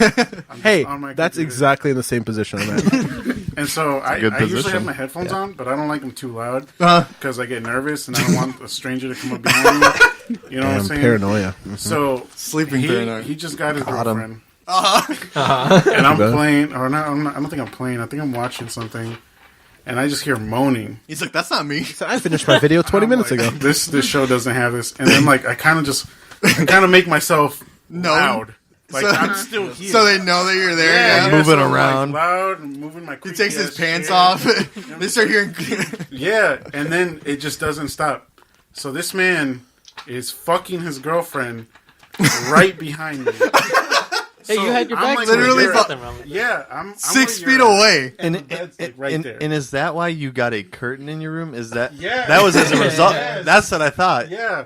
I'm Hey, just on my that's computer. exactly in the same position I'm at. And so I good usually position. have my headphones on, but I don't like them too loud Uh-huh. because I get nervous and I don't want a stranger to come up behind me. You know what I'm Damn saying? paranoia. So Sleeping paranoia. he just got his Caught him. girlfriend, Uh-huh. and I'm Bad. playing, or not? I don't think I'm playing. I think I'm watching something, and I just hear moaning. He's like, that's not me. So I finished my video 20 I'm minutes like, ago. This show doesn't have this, and then like I kind of make myself No. loud. Like So- I'm still here. So they know that you're there. Yeah. Moving so I'm, around. like, loud, and moving my. He creepy takes his ass pants chair. off. They start hearing. Yeah, and then it just doesn't stop. So this man is fucking his girlfriend right behind me. Hey, you had your back. like, literally I'm 6 feet away. And right there. And is that why you got a curtain in your room? Is that Yeah. that was as a result? Yes. That's what I thought. Yeah.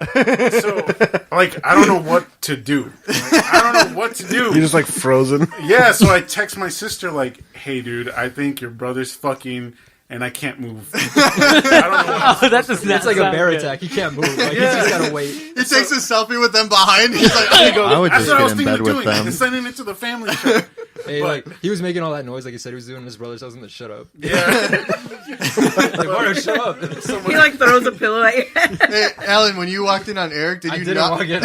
So, like, I don't know what to do. Like, I don't know what to do. You're just like frozen. Yeah, so I text my sister, like, hey, dude, I think your brother's fucking, and I can't move. I don't know what That's just It's like a bear attack. He can't move. Like, Yeah. He's just gotta wait. He takes a selfie with them behind. He's like, I would That's just what I get was in thinking bed of with doing, them. and sending it to the family chat. Hey, But- like he was making all that noise, like he said he was doing. His brother tells him to shut up. Yeah. Like, Mario, shut up. He like throws a pillow at your head. hey, Alan, when you walked in on Eric, did I you didn't knock? walk in.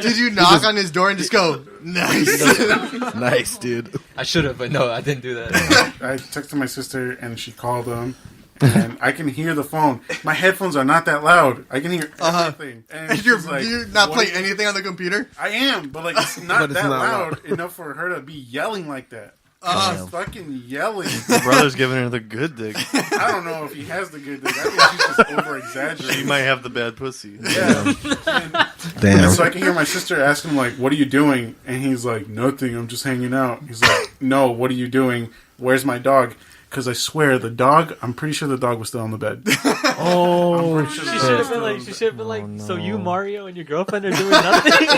Did you knock on his door and just go, nice? Nice, dude. I should have, but no, I didn't do that. I texted my sister, and she called him. And I can hear the phone. My headphones are not that loud. I can hear everything. And And you're, she's like, do you not "What play do you-" anything on the computer? I am, but like it's not But it's that not loud enough for her to be yelling like that. She's fucking yelling. Your brother's giving her the good dick. I don't know if he has the good dick. I think she's just over exaggerating. She might have the bad pussy. Yeah. Damn. And so I can hear my sister ask him, like, what are you doing? And he's like, nothing, I'm just hanging out. He's like, no, what are you doing? Where's my dog? Because I swear, the dog, I'm pretty sure the dog was still on the bed. Oh, She should have been like, so you, Mario, and your girlfriend are doing nothing.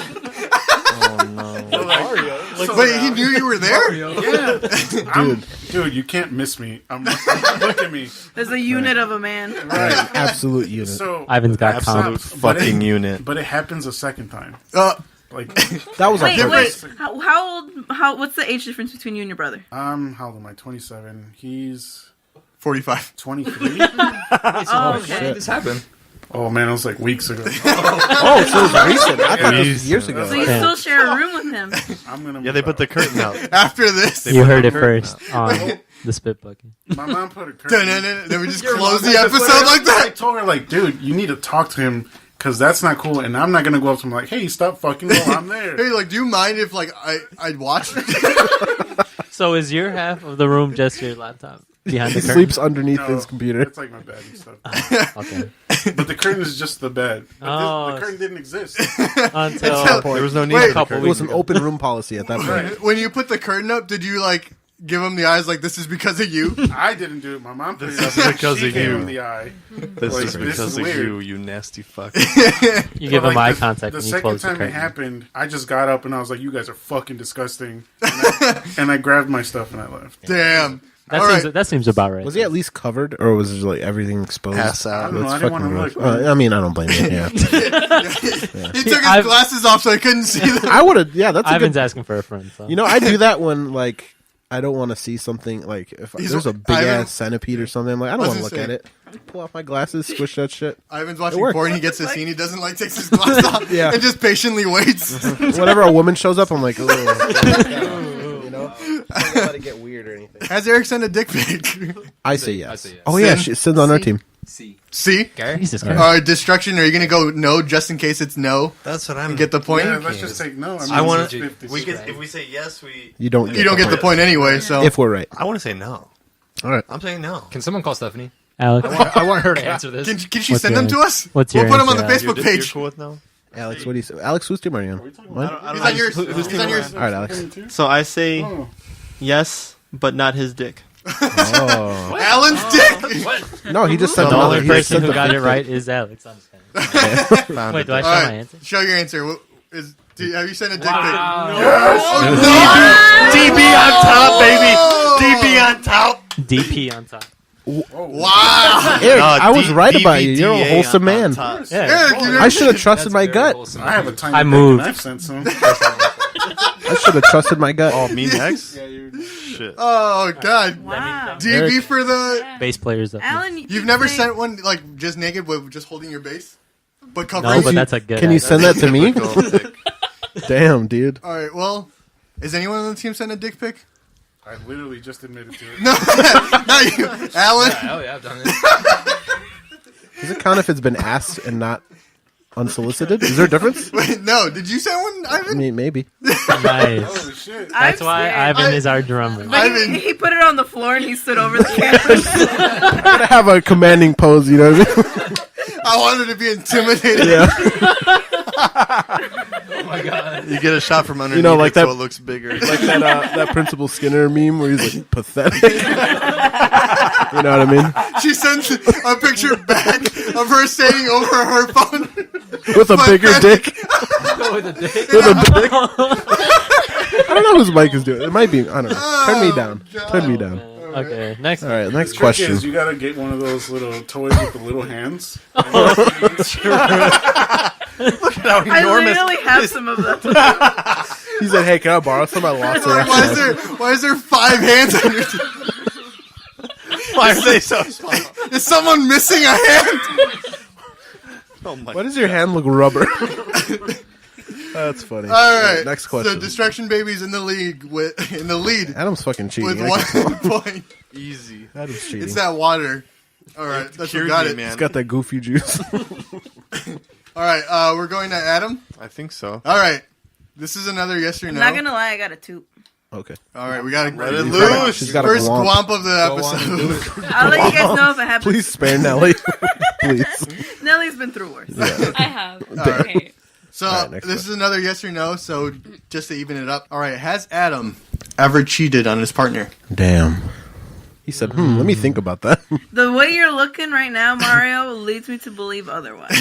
Mario. Wait, he knew you were there? Yeah. Dude, you can't miss me. Look at me. There's a unit of a man. Right. Absolute unit. So, Ivan's got Absolute comp. fucking unit. but it happens a second time. Like, That was Wait, a wait. How old? What's the age difference between you and your brother? how old am I? 27. He's 45. 23. Oh, okay. This happened. Oh man, it was like weeks ago. Oh, so it was recent. I thought it was years ago. So you still share a room with him? I'm gonna. Yeah, they put the curtain out. After this, You heard it first on the Spit Bucket. My mom put a curtain. then we just close the episode like I that. told her, like, dude, you need to talk to him because that's not cool. And I'm not gonna go up to him like, hey, stop fucking while I'm there. Hey, like, do you mind if like I'd watch? So is your half of the room just your laptop behind He the curtain? sleeps underneath No, his computer. It's like my bed and stuff. Okay. But the curtain is just the bed. But Oh. the curtain didn't exist. Until There was no need Wait. for the It curtain. was an open room policy at that point. Right. When you put the curtain up, did you like give him the eyes like this is because of you? I didn't do it. My mom put it This up. is because She of gave you. him the eye. This Like, is this because is of weird. you nasty fuck. you give But, them eye like, contact The when you second close the time it curtain. happened, I just got up and I was like, "You guys are fucking disgusting," and I grabbed my stuff and I left. Damn. That All seems right. that seems about right. Was he at least covered, or was it like everything exposed? Pass out. I don't know. That's I didn't fucking wanna gross. look, man. I mean, I don't blame you. Yeah, He took his I've- glasses off so I couldn't see them. I would have. Yeah, that's a Ivan's good. asking for a friend. So. You know, I do that when like I don't want to see something. Like if He's- there's a big Ivan- ass centipede or something, I'm like, I don't want to look at it. Pull off my glasses, squish that shit. Ivan's It watching works. porn. He gets a scene he doesn't like, takes his glasses off, Yeah. and just patiently waits. Whenever a woman shows up, I'm like, you know, I don't let it get weird or anything. Has Eric sent a dick pic? I say yes. say yes. Oh yeah, Sin? she sits on our team. See. See? Jesus Alright. Christ. Destruction. Are you gonna go no just in case it's no? That's what I'm. And get the point. Yeah, let's just take no. I want it's to. 50. We get if we say yes, we. You don't. You don't get the point anyway. So If we're right. I want to say no. All right. I'm saying no. Can someone call Stephanie? Alex, I want her to answer this. can she What's send them to your- us? what's We'll your put them on the answer, Facebook You're page. cool with no? Alex, what do you say? Alex, whose team are you on? Mine? He's on yours. Who's He's on yours. All right, Alex. So I say yes, but not his dick. Oh. Alan's dick. No, he just the said only he just person said who the got it dick right is Alex. I'm just kidding. Found Wait, it. do I show All my right, answer? show your answer. Have you sent a dick DB on top, baby. DB on top. DP on top. pic? Wow. Eric, I was right about you. You're a wholesome man. Yeah. Eric, you I should have trusted my Very gut. wholesome. I have a tiny I dick moved. and I've sent some. I should have trusted my gut. Oh, mean hex? Shit. Oh God. Wow. DB Eric. for the. Bass players up. Alan, You've never sent one like just naked, but just holding your base, but covering. No, but that's a good. Can you idea. send that to me? Typical dick. Damn, dude. All right. Well, is anyone on the team sent a dick pic? I literally just admitted to it. No, not you, Alan. Hell yeah, I've done it. Does it count if it's been asked and not unsolicited? Is there a difference? Wait, no. Did you send one, I Ivan? mean, maybe. Nice. Oh shit! That's I'm why scared. Ivan is our drummer. But Ivan. he put it on the floor and he stood over the camera. I'm gonna have a commanding pose, you know what I mean? I wanted to be intimidated. Yeah. Oh my god! You get a shot from underneath, like that, so it looks bigger. Like that Principal Skinner meme where he's like pathetic. You know what I mean? She sends a picture back of her standing over her phone with a bigger dick. With a dick. With a dick. I don't know whose mic is doing it. It might be. I don't know. Turn me down. Turn me down. Okay, next. All right, next The trick question. is you gotta get one of those little toys with the little hands. Look at how I enormous. literally have some of them. He said, "Hey, can I borrow some? I lost Like, it." why is there 5 hands on your? Why are they so small? Is someone missing a hand? Oh my! Why does your hand look rubber? That's funny. All right, next question. So Destruction Baby's in the lead. Adam's fucking cheating. With I 1 can- point. Easy. Adam's cheating. It's that water. All right, that's what cured got me, it. man. He's got that goofy juice. All right, we're going to Adam. I think so. All right, this is another yes or I'm no. not gonna lie, I got a 2. Okay. All right, we got to Let it She's got a- loose. she's got a first glomp. glomp of the episode. I'll let you guys know if it happens. Please spare Nellie. Please. Nellie's been through worse. I have. All right. Okay. So All right, next this is another yes or no. So just to even it up. All right, has Adam ever cheated on his partner? Damn. He said, let me think about that. The way you're looking right now, Mario, leads me to believe otherwise.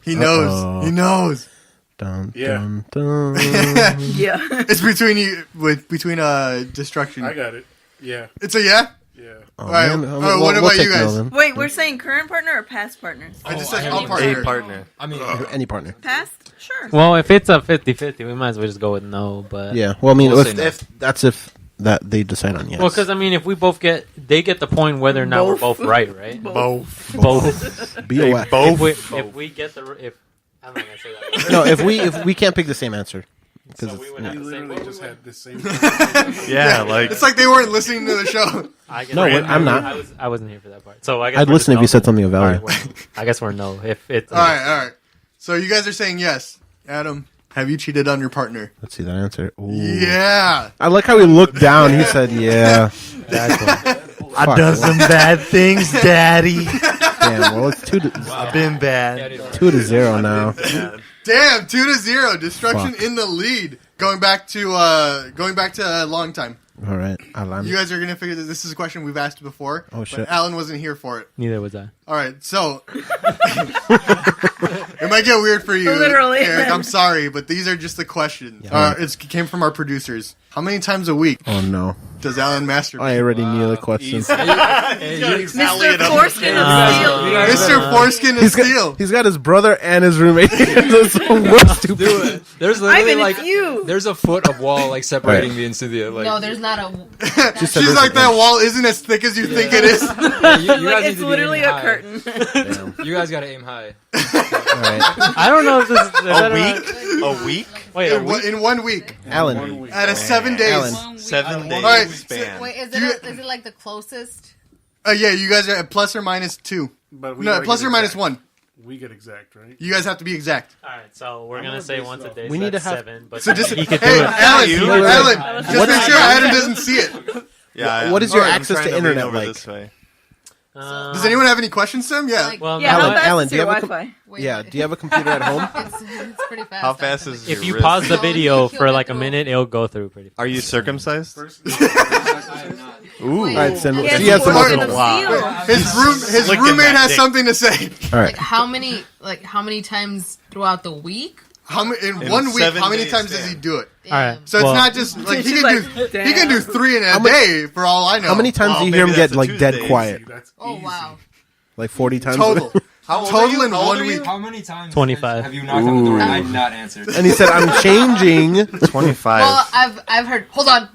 He knows. Uh-oh. He knows. Dun, Yeah. dun, dun. Yeah. It's between you between Destruction. I got it. Yeah. It's a yeah. Yeah. Oh, All right. man. All right, what about take you guys? no then. Wait, we're saying current partner or past partners? I just said I all mean, partner. A partner. I mean, Any partner. Past? Sure. Well, if it's a 50-50, we might as well just go with no. But Yeah. Well, I mean, We'll if, say no. if that's if that they decide on yes. well, because I mean, if we both they get the point whether or not we're Both. both right, right? Both. Both. BOF. Both. If we get the I'm not gonna say that. No, if we can't pick the same answer. So Because we would We have the same. literally just had the same. Yeah, like It's like they weren't listening to the show. I guess No, I'm not. I wasn't here for that part. So I guess I'd we're listen just if you said something of All value. right, I guess we're no. If it's All right. So you guys are saying yes. Adam, have you cheated on your partner? Let's see that answer. Ooh. Yeah. I like how he looked down. He said, "Yeah." That's one. I Fuck. done some bad things, Daddy. Damn. Well, it's 2-0 I've been bad. now. Damn, 2-0. Destruction in the lead. Going back to a long time. All right. Alan. You guys are gonna figure that this is a question we've asked before. Oh, shit. But Alan wasn't here for it. Neither was I. All right, so it might get weird for you, Literally. Eric. I'm sorry, but these are just the questions. It came from our producers. How many times a week Oh no. does Alan masturbate? I already knew the question. Mr. Foreskin of Steel. Mr. Foreskin of Steel. He's got his brother and his roommate. That's the worst stupid. Dude, there's I'm literally in like you. there's a foot of wall like separating me and Cynthia. Like, No, there's not a. She's like, that wall isn't as thick as you think it is. yeah, you Like, guys need it's to be literally aiming a high. curtain. You guys gotta aim high. All right. I don't know if this is A week? Wait, a week? In 1 week. Alan. Out of 7 days. Alan. 7 days All right. span. Wait, is it like the closest? Yeah, you guys are at plus or minus 2. But we No, gotta plus get or minus exact. 1. We get exact, right? You guys have to be exact. All right, so we're gonna say once a day. We so need to that's have- 7, but So just he could do hey, it. Alan, just What make is- sure Adam doesn't see it. Yeah. What is your access to internet like? This way. Does anyone have any questions to him? Yeah. Like, Well, Yeah, no, how fast Alan, is do you your have a Wi-Fi? wait, Yeah. Do you have a computer at home? It's pretty fast. How fast is if your you wrist? pause the No, video he'll for get like a through. minute, it'll go through pretty fast. Are you circumcised? All right, so He she has some Foreskin other of lot. Steel. His Licking roommate that has dick. something to say. All right. How many times throughout the week? In In 1 week, 7 how many days times does span. he do it? All right. So it's Well- not just like he She's can like, do damn. he can do 3 in a many- day for all I know. How many times Well, do you hear him maybe get that's a like dead Tuesday. quiet? That's Oh easy. wow. Like 40 times? total? Total in How old 1 are you? week. How many times 25. have you knocked on the door and I did not answer? And he said, "I'm changing." 25. Well, I've heard. Hold on.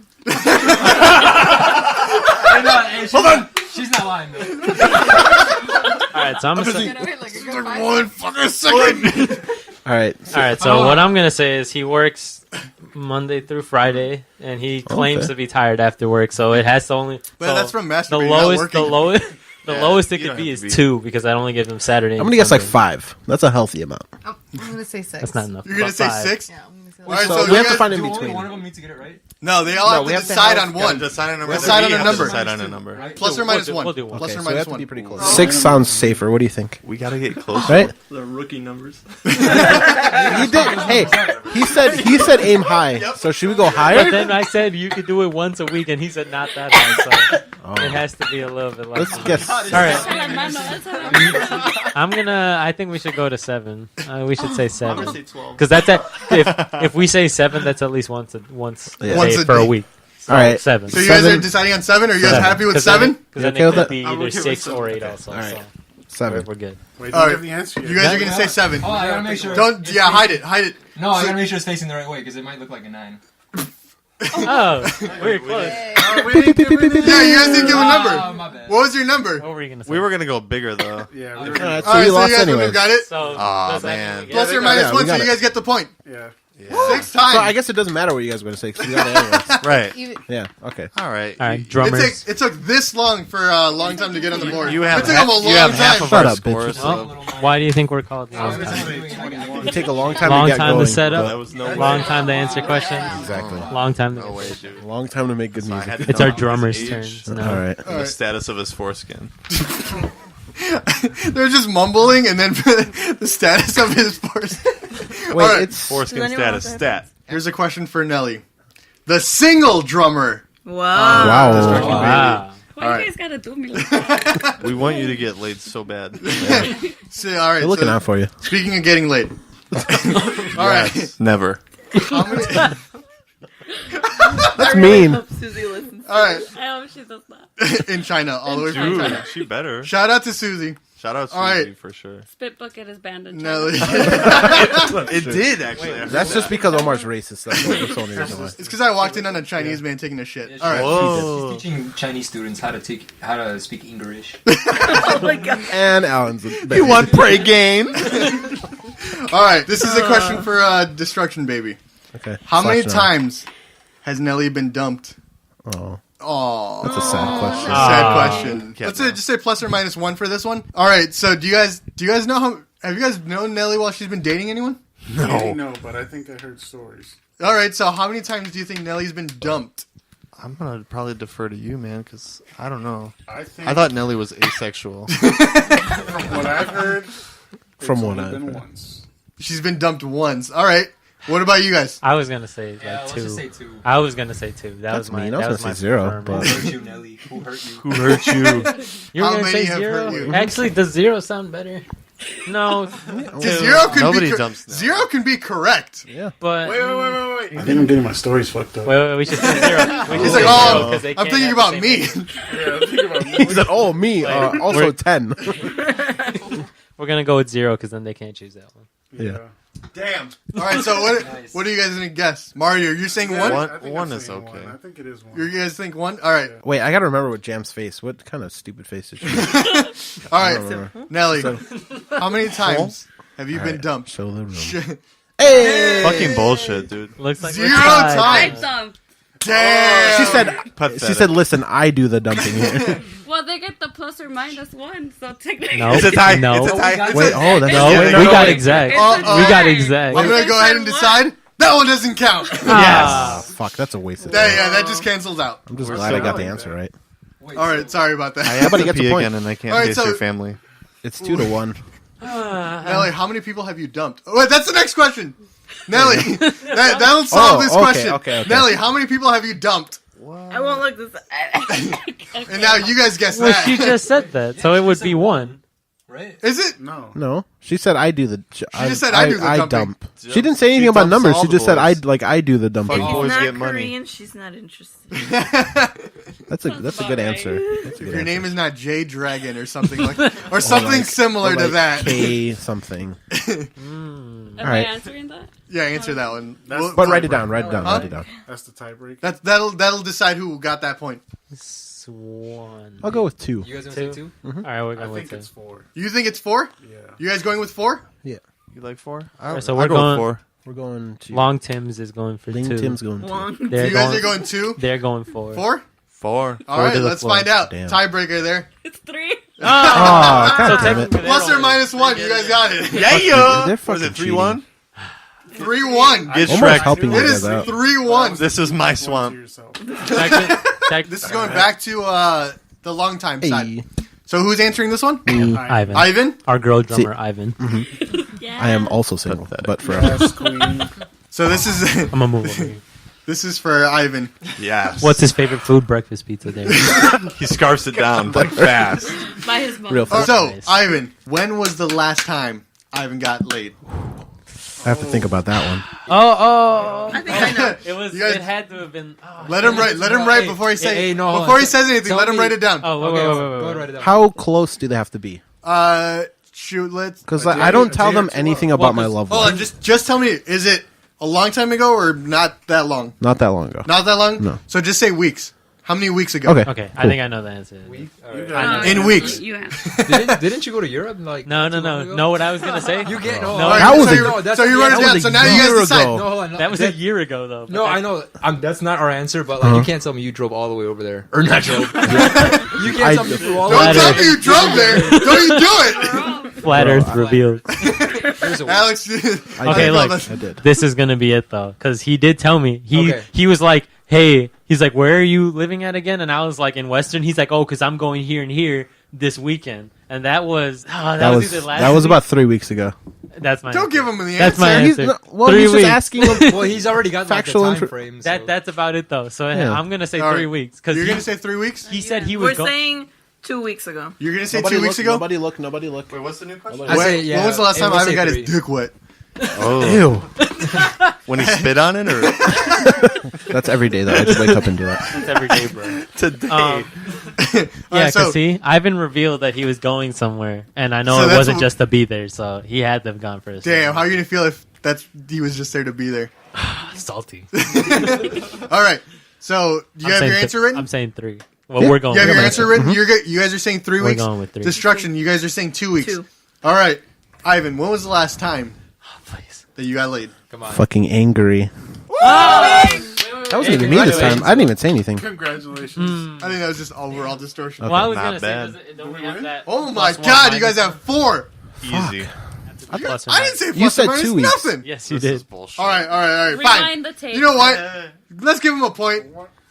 Hold on. She's not lying though. All right, so I'm gonna say, Wait, like a good Like five 1 fucking second. All right. all right. So what I'm gonna say is he works Monday through Friday, and he claims Okay. to be tired after work. So it has to only. But so that's from the masturbating, not lowest. working. The lowest. The Yeah, lowest it you could don't be have is to be- 2 because I only give him Saturday. I'm and gonna guess like Sunday. 5. That's a healthy amount. I'm gonna say 6. That's not enough. You're gonna But say 5. 6? Yeah, I'm gonna say right, so so we you have to guys- find in Do only between. one of them need to get it right? No, they all we have have to to decide have- on one. Decide on a Decide on a number. Decide on a number. Right? Plus or minus one. We'll do one. Plus Okay, or so we minus have to one. be pretty close. 6 sounds safer. What do you think? We gotta get closer. Right? The rookie numbers. He did. Hey, he said aim high. So should we go higher? But then I said you could do it once a week, and he said not that high. So it has to be a little bit less. Let's guess. All right. I think we should go to 7. We should say 7. I'm gonna say 12. Because that's if we say 7, that's at least once a Once day a for a day. week. So All right. 7. So you guys are deciding on 7? Are you guys happy with 7? Because then okay it with could that? be I'm either okay with 6 7. or 8 Okay. also. All right. So 7. we're good. Wait, All don't right. give the answer yet. You guys are going to say 7. Oh, I gotta make sure. Don't, yeah, hide it. No, I gotta make sure it's facing the right way because it might look like a 9. Oh, we're close. Yeah, you guys didn't give a number. My bad. What was your number? What were you gonna say? We were gonna go bigger though. Yeah, All we right, were, so you So lost you guys anyway. would've got it. So Aw, does that man. mean we Plus get or it? minus Yeah, we 1, so got you it. guys get the point. yeah. 6 times. So I guess it doesn't matter what you guys were going to say because we got it anyways. Right. Yeah, okay. All right. All right, drummers. It took this long for a long time to get on the board. You have it took them a half, long you have time. half of Shut our up, score. bitches. So Why do you think we're called long time? You take a long time Long to get time going. to set that up. was no Long way. time to answer questions. Exactly. Long time No to. way, dude. Long time to make good I had music. to It's know our his drummer's age turns. All No. right. and the status of his foreskin. They're just mumbling and then the status of his force. Wait, All right. it's Foreskin Does anyone status. else have Stat. Here's a question for Nellie. The single drummer. Wow. wow. Wow. Why All you right. guys gotta do me like that? We want you to get laid so bad. So, all right. They're looking so, out for you. Speaking of getting laid. All right. Never. How many, That's mean. Hope Susie listens. all right. I hope she does that. In China, all the way from Dude, China. she better. Shout out to Susie. Shout out All right. Susie for sure. Spit bucket is banned in China. Nelly. It did actually. That's just because Omar's racist. That's the only reason why. It's because I walked in on a Chinese man taking a shit. All right. Whoa. She's teaching Chinese students how to speak English. Oh my god. And Alan's a You want prey game? All right. This is a question for Destruction Baby. Okay. How many Slash now. times has Nelly been dumped? Oh, Oh, that's a sad question. sad question. Can't Let's know. just say plus or minus 1 for this one. All right. So do you guys know how? Have you guys known Nelly while she's been dating anyone? No, but I think I heard stories. All right. So how many times do you think Nelly's been dumped? I'm gonna probably defer to you, man, because I don't know. I think I thought Nelly was asexual. from what I've heard, From it's what only I've been heard. once. She's been dumped once. All right. What about you guys? I was gonna say Yeah, let's 2. just say 2. I was gonna say 2. That That's was my. mean. I was That gonna was say my 0, firm but- Who hurt you, Nelly? Who hurt you? Who hurt you? You were How gonna many say have 0. hurt you? Actually, does 0 sound better? No. Zero can Nobody be dumps Nelly. zero can be correct. Yeah. But Wait. I think I'm getting my stories fucked up. wait, we should say 0. We should He's say like, 0 oh, 'cause they I'm can't thinking have about the me. same Yeah, think about me. He said, "Oh, me." Also 10. We're gonna go with 0 because then they can't choose that one. Yeah. Damn. All right. So what are you guys gonna guess? Mario, you're saying one? One- I think one I'm is saying okay. one. I think it is one. You guys think one? All right. Wait, I gotta remember what Jam's face. What kind of stupid face is she? All right. Remember. Nelly, So- how many times have you been dumped? Show the room. Hey! Fucking bullshit, dude. Looks like Zero we're tied. I times. dumped. Damn. She said. Pathetic. She said, "Listen, I do the dumping here." Well, they get the plus or minus 1, so technically. No. It's a tie. No. It's a tie. Wait, oh, that's No, wait, we no, got wait. exact. Uh-oh. We got exact. I'm gonna go ahead and decide. That one doesn't count. Ah, fuck, that's a waste of time. That just cancels out. I'm just We're glad I got the selling answer right. All right. Sorry about that. I have Somebody to gets a pee point. again, and I can't All right, taste so- your family. It's 2-1. Nelly, how many people have you dumped? Oh, wait, that's the next question. Nelly, that'll solve Oh, this okay, question. okay. Nelly, how many people have you dumped? I won't look this. And now you guys guess Well, that. she just said that, so it would be 1. Right? Is it? No. No, she said I do the. She just said I do the dumping. dump. She didn't say anything about dumps numbers. all She the just said boys. I do the dumping. Fuck He's boys not get money. Korean. She's not interested. That's a about good right. answer. That's a If good your name answer. is not J Dragon or something like, or something similar Or to like that. K something. Am I Alright. answering that? Yeah, answer that one. That's But write it down. Write it down. Huh? Write it down. That's the tiebreaker. That'll decide who got that point. It's 1. I'll go with 2. You guys want to say 2? All right, we're I going think with it's 2. 4. You think it's 4? Yeah. You guys going with 4? Yeah, You like 4? Alright, so I'll we're go with going- 4. we're going to Long Tim's is going for Ling 2. Tim's going to. Long. So They're you guys going, are going 2? They're going 4. 4? 4. All right, to the let's floor. find out. Damn. Tiebreaker there. It's 3. Oh, God So damn it. technically, Plus or minus 1, you guys got it. Yeah, They're yo. Was fucking it 3-1? 3-1. Get Omar's Shrek. helping you It guys is out. 3-1. This is my swamp. This is going back to the long time side. So who's answering this one? Ivan. Ivan? Our girl drummer, Ivan. I am also single, but for So this is I'm gonna move over here. This is for Ivan. Yes. What's his favorite food? Breakfast pizza. There. He scarfs it down like fast. By his mom. Real fast. So, Nice. Ivan, when was the last time Ivan got laid? I have to think about that one. Oh. I think I know. It was. You guys- It had to have been. Oh, Let him write. Let him write before he say. Before he says anything, let him write it down. Oh, wait. How close do they have to be? Shoot. Let's. Because I don't tell them anything about my loved Hold one. on. Just tell me. Is it a long time ago or not that long? Not that long ago. Not that long. No. So just say weeks. How many weeks ago? Okay. Okay, I cool. think I know the answer. In weeks. You have. Didn't you go to Europe? Like No. Know what I was gonna say? You get no. All right, That was so you write it down. So now you guys decide. ago. No, hold on. That was a year ago, though. No, I know. That's not our answer, but like you can't tell me you drove all the way over there, or not drove. You can't tell me you drove all the way. Don't tell me you drove there. Don't you do it. Flat Earth revealed. Alex. Okay, look, I did. this is gonna be it though, because he did tell me. Okay. He was like, "Hey," he's like, "Where are you living at again?" And I was like, "In Western." He's like, "Oh, because I'm going here and here this weekend." And that was that was either last. That was week. about 3 weeks ago. That's my. Don't answer. give him the That's my answer. answer. Well, 3 he's weeks. just asking him. Well, he's already got Factual like, the time info- frame. So. That's about it though. So Yeah. I'm gonna say All 3 right. weeks because You're gonna say 3 weeks. he said he We're was. saying 2 weeks ago. You're gonna say 2 weeks ago. Nobody look. Nobody look. Wait, what's the new question? I say, yeah, When was the last it time will Ivan say got 3. his dick wet? Oh. Ew. When he spit on it, or That's every day though. I just wake up and do that. That's every day, bro. today? Yeah, Alright, so- because see, Ivan revealed that he was going somewhere, and I know So it that's wasn't what- just to be there, so he had to have gone for a Damn, how are you gonna feel if he was just there to be there? salty. All right. So you have your answer written? I'm saying 3. Well, we're going. You have with your my answer written? You guys are saying 3 We're weeks? going with 3. Destruction, you guys are saying 2 weeks. 2. All right. Ivan, when was the last time Please. that you got laid? Come on. Fucking angry. That wasn't even me this time. I didn't even say anything. Congratulations. I think that was just overall distortion. Well, I was Not gonna bad. say, don't we have that? Oh my plus one god, you minus? guys have 4. Easy. A plus or I minus. didn't say You plus said or minus 2 weeks. nothing. Yes, you This did. is bullshit. All right, fine. Rewind the tape. You know what? Let's give him a point.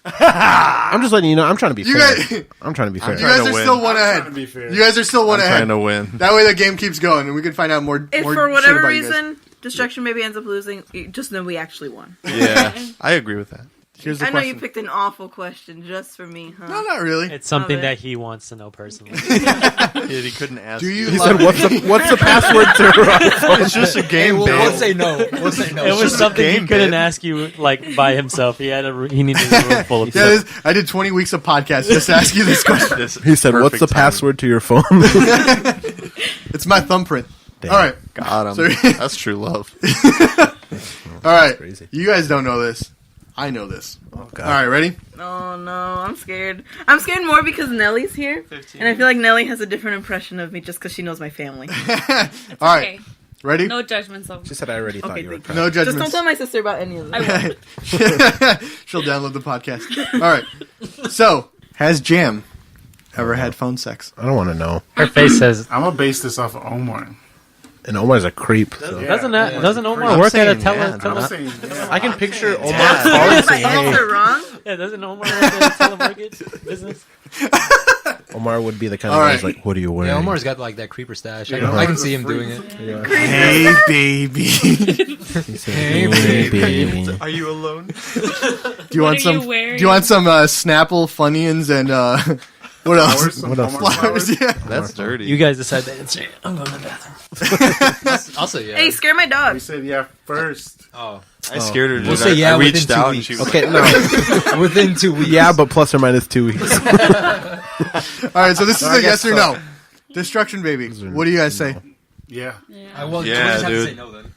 I'm just letting you know. I'm trying to be You fair. guys, I'm trying to be fair. you guys to are win. still one I'm ahead. trying to be fair. You guys are still one I'm ahead. trying to win. That way the game keeps going and we can find out more. If more for shit whatever about you guys. reason Destruction maybe ends up losing, you just know we actually won. Yeah, I agree with that. Here's the I know you question. picked an awful question just for me, huh? No, not really. It's something Love it. that he wants to know personally. Yeah, he couldn't ask. Do you He love said, "What's the password to her iPhone?" It's just a game. We'll babe. say no. We'll say no. It was just a something he game, couldn't babe. ask you like by himself. He needed a room full of Yeah, stuff. I did 20 weeks of podcasts just to ask you this question. This He said, "What's perfect the timing. password to your phone?" It's my thumbprint. Damn. All right. Got him. So- That's true love. All right. crazy. You guys don't know this. I know this. Oh, God. All right, ready? Oh no, I'm scared. I'm scared more because Nellie's here, and I feel like Nellie has a different impression of me just because she knows my family. All right. Okay. Ready? No judgments. Of She said, "I already thought Okay, you were." thank you. No Just judgments. don't tell my sister about any of this. I won't. She'll download the podcast. All right. So, has Jam ever had phone sex? I don't want to know. Her face says, I'm gonna base this off of Omar. And Omar's a creep. So. "Doesn't Omar I'm work at a saying yeah, I'm saying I can picture Omar Yeah. calling Is my saying, "Hey." answer wrong? Yeah, doesn't Omar work at a telemarket business?" Omar would be the kind All of guy right. who's like, "What are you wearing?" Yeah, Omar's got like that creeper stash. Yeah. I can see him doing it. Hey, baby. He said, "Hey, baby." Are you alone? Do What you want are some? you wearing? Do you want some Snapple Funyuns and what else? What else? Flowers. Yeah. That's dirty. You guys decide the answer. I'm going to the bathroom. I'll say yeah. Hey, scare my dog. We said yeah first. Oh, I scared her. We'll dude. say yeah I within reached 2 out and weeks. she was Okay, no. within 2 weeks. Yeah, but plus or minus 2 weeks. All right. So this is I a yes guess or so. no. Destruction baby. What do you guys say? Yeah. Well, Yeah, you just have to dude. say no then.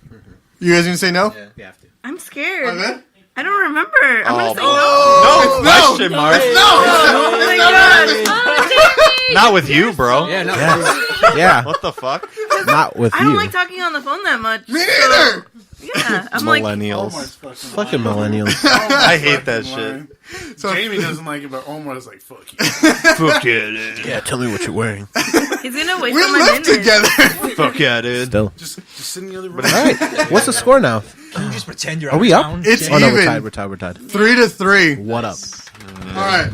You guys gonna say no? Yeah. I'm scared. Okay. I don't remember. I'm gonna say no question mark. Oh my god. Not with you, bro. Yeah, no. Yeah, What the fuck? not with I don't you. like talking on the phone that much. Me neither. Yeah, I'm like, Millennials. Omar's fucking Fucking lying. millennials. I hate that shit. Lying. So Jamie doesn't like it, but Omar's like, fuck you. Fuck yeah, dude. Yeah, tell me what you're wearing. he's gonna waste we all my live minutes. together. Fuck yeah, dude. Still. Just sit in the other room. All right. What's the score now? Can you just pretend you're Are out we of up? town? It's Oh no, we're even. tied. We're tied. We're tied. 3-3. What up? All right.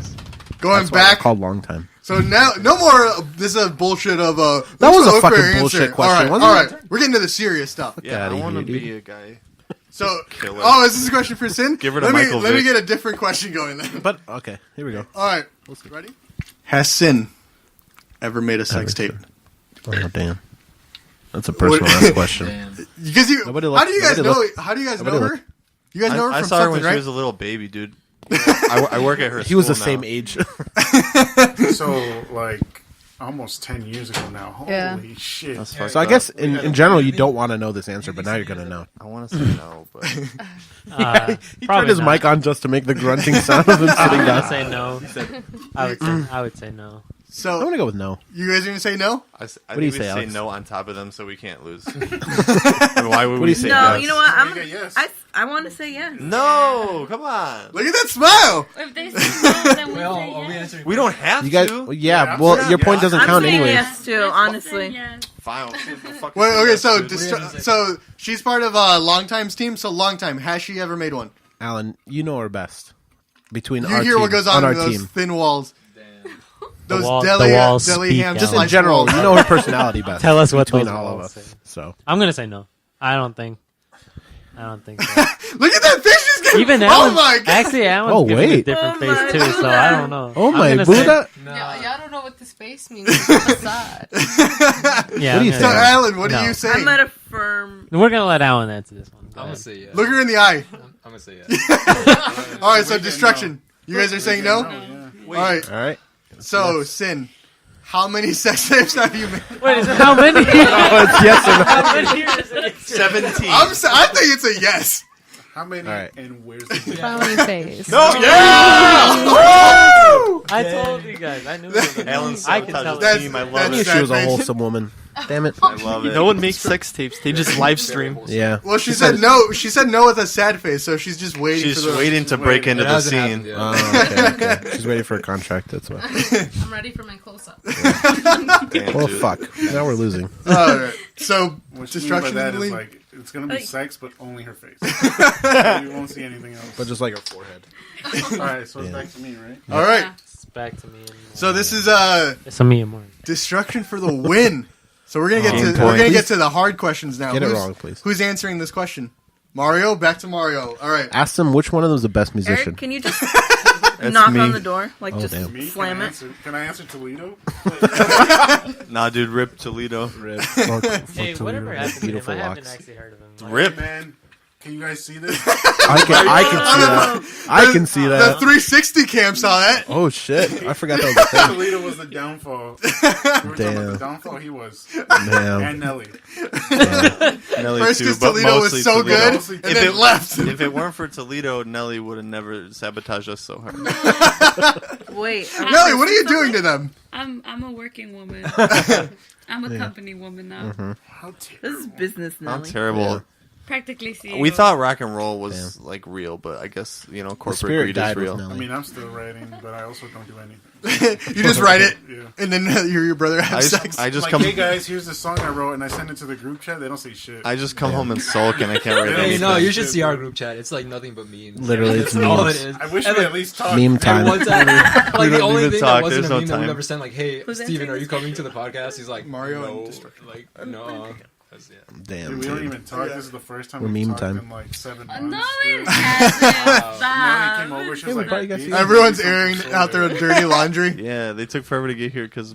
Going That's why they're back. called long time. So now, no more. This is a bullshit of That what's was the a fucking answer? bullshit question, All wasn't right, it? we're getting to the serious stuff. Yeah, I outta want to here, be dude. a guy. So, Killer. oh, is this a question for Sin? Give her to let Michael me Vick. get a different question going then. But okay, here we go. All right, ready? Has Sin ever made a sex tape? Oh damn, that's a personal ass question. Because Nobody how do you guys nobody know? look- How do you guys nobody know her? look. You guys know her I from saw her something, when right? she was a little baby, dude. I work at her. He was the school same now. age. So, like, almost 10 years ago now. Holy Yeah. shit. That's fucked So I up. guess in general you don't want to know this answer, but now you're gonna know. I want to say no, but He turned Probably his not. mic on just to make the grunting sound of him sitting I'm down. gonna say no. I would say no. So I'm gonna go with no. you guys gonna say no? I What do think you we say, say Alex? no on top of them so we can't lose. And why would What do we you say say? No, yes? you know what? Yes. I want to say yes. No, come on. Look at that smile. If they say no, then we Well, say are we yes. answering? We don't have You guys, to. yeah. Well, your point doesn't I'm count saying anyways. yes too, honestly. Yes. Fine. Wait, okay, so What are you gonna say? so she's part of Long Time's team. So Long Time, has she ever made one? Alan, you know her best. Between You our hear team, what goes on our in those team. thin walls. Those The deli walls deli speak, ham. Alan. Just in slice general, rolls. you know her personality best. Tell us what between those all of walls us. say. So I'm gonna say no. I don't think so. Look at that fish she's getting. Even Oh Alan, my god. actually, Alan's Oh, giving a wait. different Oh face my too, so God. I don't know. oh I'm my gonna say- Buddha. Y'all don't know what this face means. It's a facade. Yeah, What do you I'm say? So gonna- Alan, what No. do you say? I'm at a firm. We're gonna let Alan answer this one. Go I'm gonna ahead. say yes. Look her in the eye. I'm gonna say yes. All right, so destruction. You guys are saying no. All right. All right. So Sin, how many sex tapes have you made? Wait, is it how many? Oh, it's yes or no. How many is it? 17. I think it's a yes. How many All right. and where's Frowny the face. No. Yeah. I told you guys. I knew. It was Alan I can sabotages tell. the it. team. I I love knew it. she was a Sad face. wholesome woman. Damn it. I love it. No one makes sex tapes. They just live stream. Yeah. Well, she said no. She said no with a sad face, so she's just waiting. She's for the, waiting to break into It the hasn't scene. happened yet. Oh, okay. She's waiting for a contract. That's why. I'm ready for my close-up. Damn, Well, dude. fuck. Now we're losing. All right. So What you mean by destruction. that is League? like it's gonna be Like- sex, but only her face. So you won't see anything else. But just like her forehead. All right, so it's Yeah. back to me, right? All right. It's back to me. And So this is it's a me and more. destruction for the win. So we're gonna get Game to point. we're gonna get to the hard questions now. Get it Who's- wrong, please. Who's answering this question? Mario. Back to Mario. All right. Ask them which one of them is the best musician. Eric, can you just knock me. on the door? Like, Oh, just damn. Me? slam it? Can I answer Toledo? Nah, dude, rip Toledo. Rip. Hey, whatever happened to him? Beautiful I haven't locks. actually heard of him. Rip. Man, can you guys see this? I can see that. I can see The that. 360 cam saw that. Oh shit! I forgot that was a thing. Toledo was the downfall. We were talking about Damn. the downfall he was. Damn. And Nelly. Nelly First, too, because but Toledo was mostly so Toledo. good, Mostly and Toledo. then left. If it weren't for Toledo, Nelly would have never sabotaged us so hard. Wait. Nelly, what are you doing to them? I'm a working woman. I'm a company woman now. How terrible. This is business, I'm Nelly. terrible. Yeah. Practically CEO. We thought rock and roll was like real, but I guess corporate spirit greed died is with real. Nelly. I mean, I'm still writing, but I also don't do anything. You just write it, Yeah. and then your brother I has just, sex. I just Like, come, hey guys, here's the song I wrote, and I send it to the group chat. They don't say shit. I just come home and sulk, and I can't write Hey, anything. Hey, no, you should see our group chat. It's like nothing but memes. Literally, That's it's all memes. it is. I wish And, we like, at least talked. Meme and time. one time, like We the don't only even thing talk, that wasn't there's a no meme that we time. never sent, like, hey, Who's Steven, answering are you this? coming to the podcast? He's like, Mario no. and Destruction. Like, no. That's- yeah. Damn. Dude, we don't dude. even talk. This is the first time We're we've meme talked time. in like 7 No, months. it dude. hasn't. Nelly Stop. came over. She Yeah, was we like, probably got "Hey, you." Everyone's some airing pozole." out their dirty laundry. Yeah, they took forever to get here because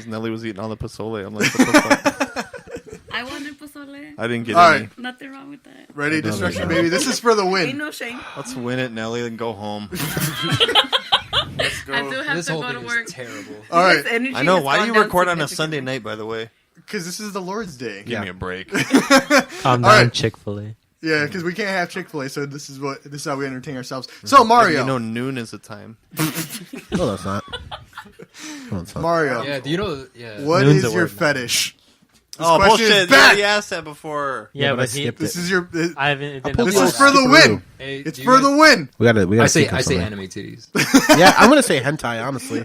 Nelly was eating all the pozole. I'm like, what the fuck? I wanted pozole. I didn't get All any. right. Nothing wrong with that. Ready, No, destruction, no. baby. This is for the Ain't win. no shame. Let's win it, Nelly, and go home. Let's go. I do have This to whole go to thing work. is terrible. All right, His energy I know. has Why do gone you down record on a significantly. Sunday night, by the way? because this is the Lord's Day. Give me a break. Calm All down, right. Chick-fil-A. Yeah, because we can't have Chick-fil-A, so this is how we entertain ourselves. So Mario, You know, noon is the time. No, that's not. No, it's not. Mario, Yeah, do you know? Yeah. what Noon's is a your word now. fetish? This Oh, question is bullshit. You back. already asked that before. Yeah, but I but he. skipped This it. is your. I haven't. It didn't pulled This apply. is for the win. Hey, It's do you for guys- the win. We gotta. I think of say something. anime titties. Yeah, I'm gonna say hentai. Honestly,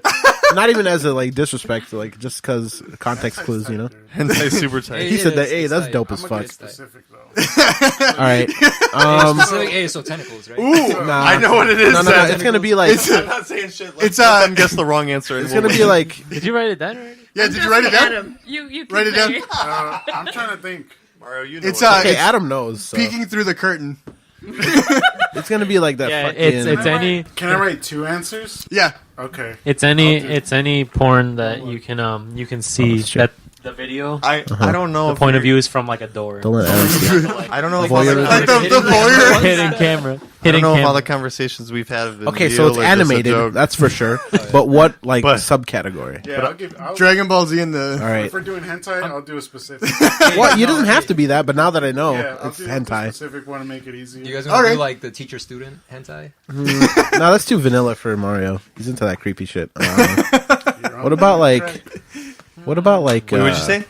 not even as a like disrespect, like just because context clues, you know. Hentai super tight. He said that. Hey, that's dope as fuck. Specific though. All right. Specific A, so tentacles, right? Ooh, Nah. I know what it is. No, it's gonna be like. I'm not saying shit. Let's let them guess the wrong answer. It's gonna be like. Did you write it down already? Yeah, did you write it down? Adam, you Write it down. I'm trying to think. Mario, you know It's Okay, Adam knows. So. peeking through the curtain. It's gonna be like that. Yeah, fucking, it's any. Can I write 2 answers? Yeah. Okay. It's any porn that you can see that the video. I don't know. The if point of view is from like a door. Don't let Adam see. I don't know if Voyeurism. Like the voyeur. Hidden camera. I don't know if camera. all the conversations we've had have been Okay, so real it's or just a animated. joke. That's for sure. But what like subcategory? Yeah, Dragon Ball Z in the. All right. If we're doing hentai, I'll do a specific. Well, you doesn't have to be that, but now that I know, Yeah, I'll it's do a hentai. specific one to make it easier. You guys want to do like the teacher-student hentai? No, that's too vanilla for Mario. He's into that creepy shit. What about like? What about like? What would you say?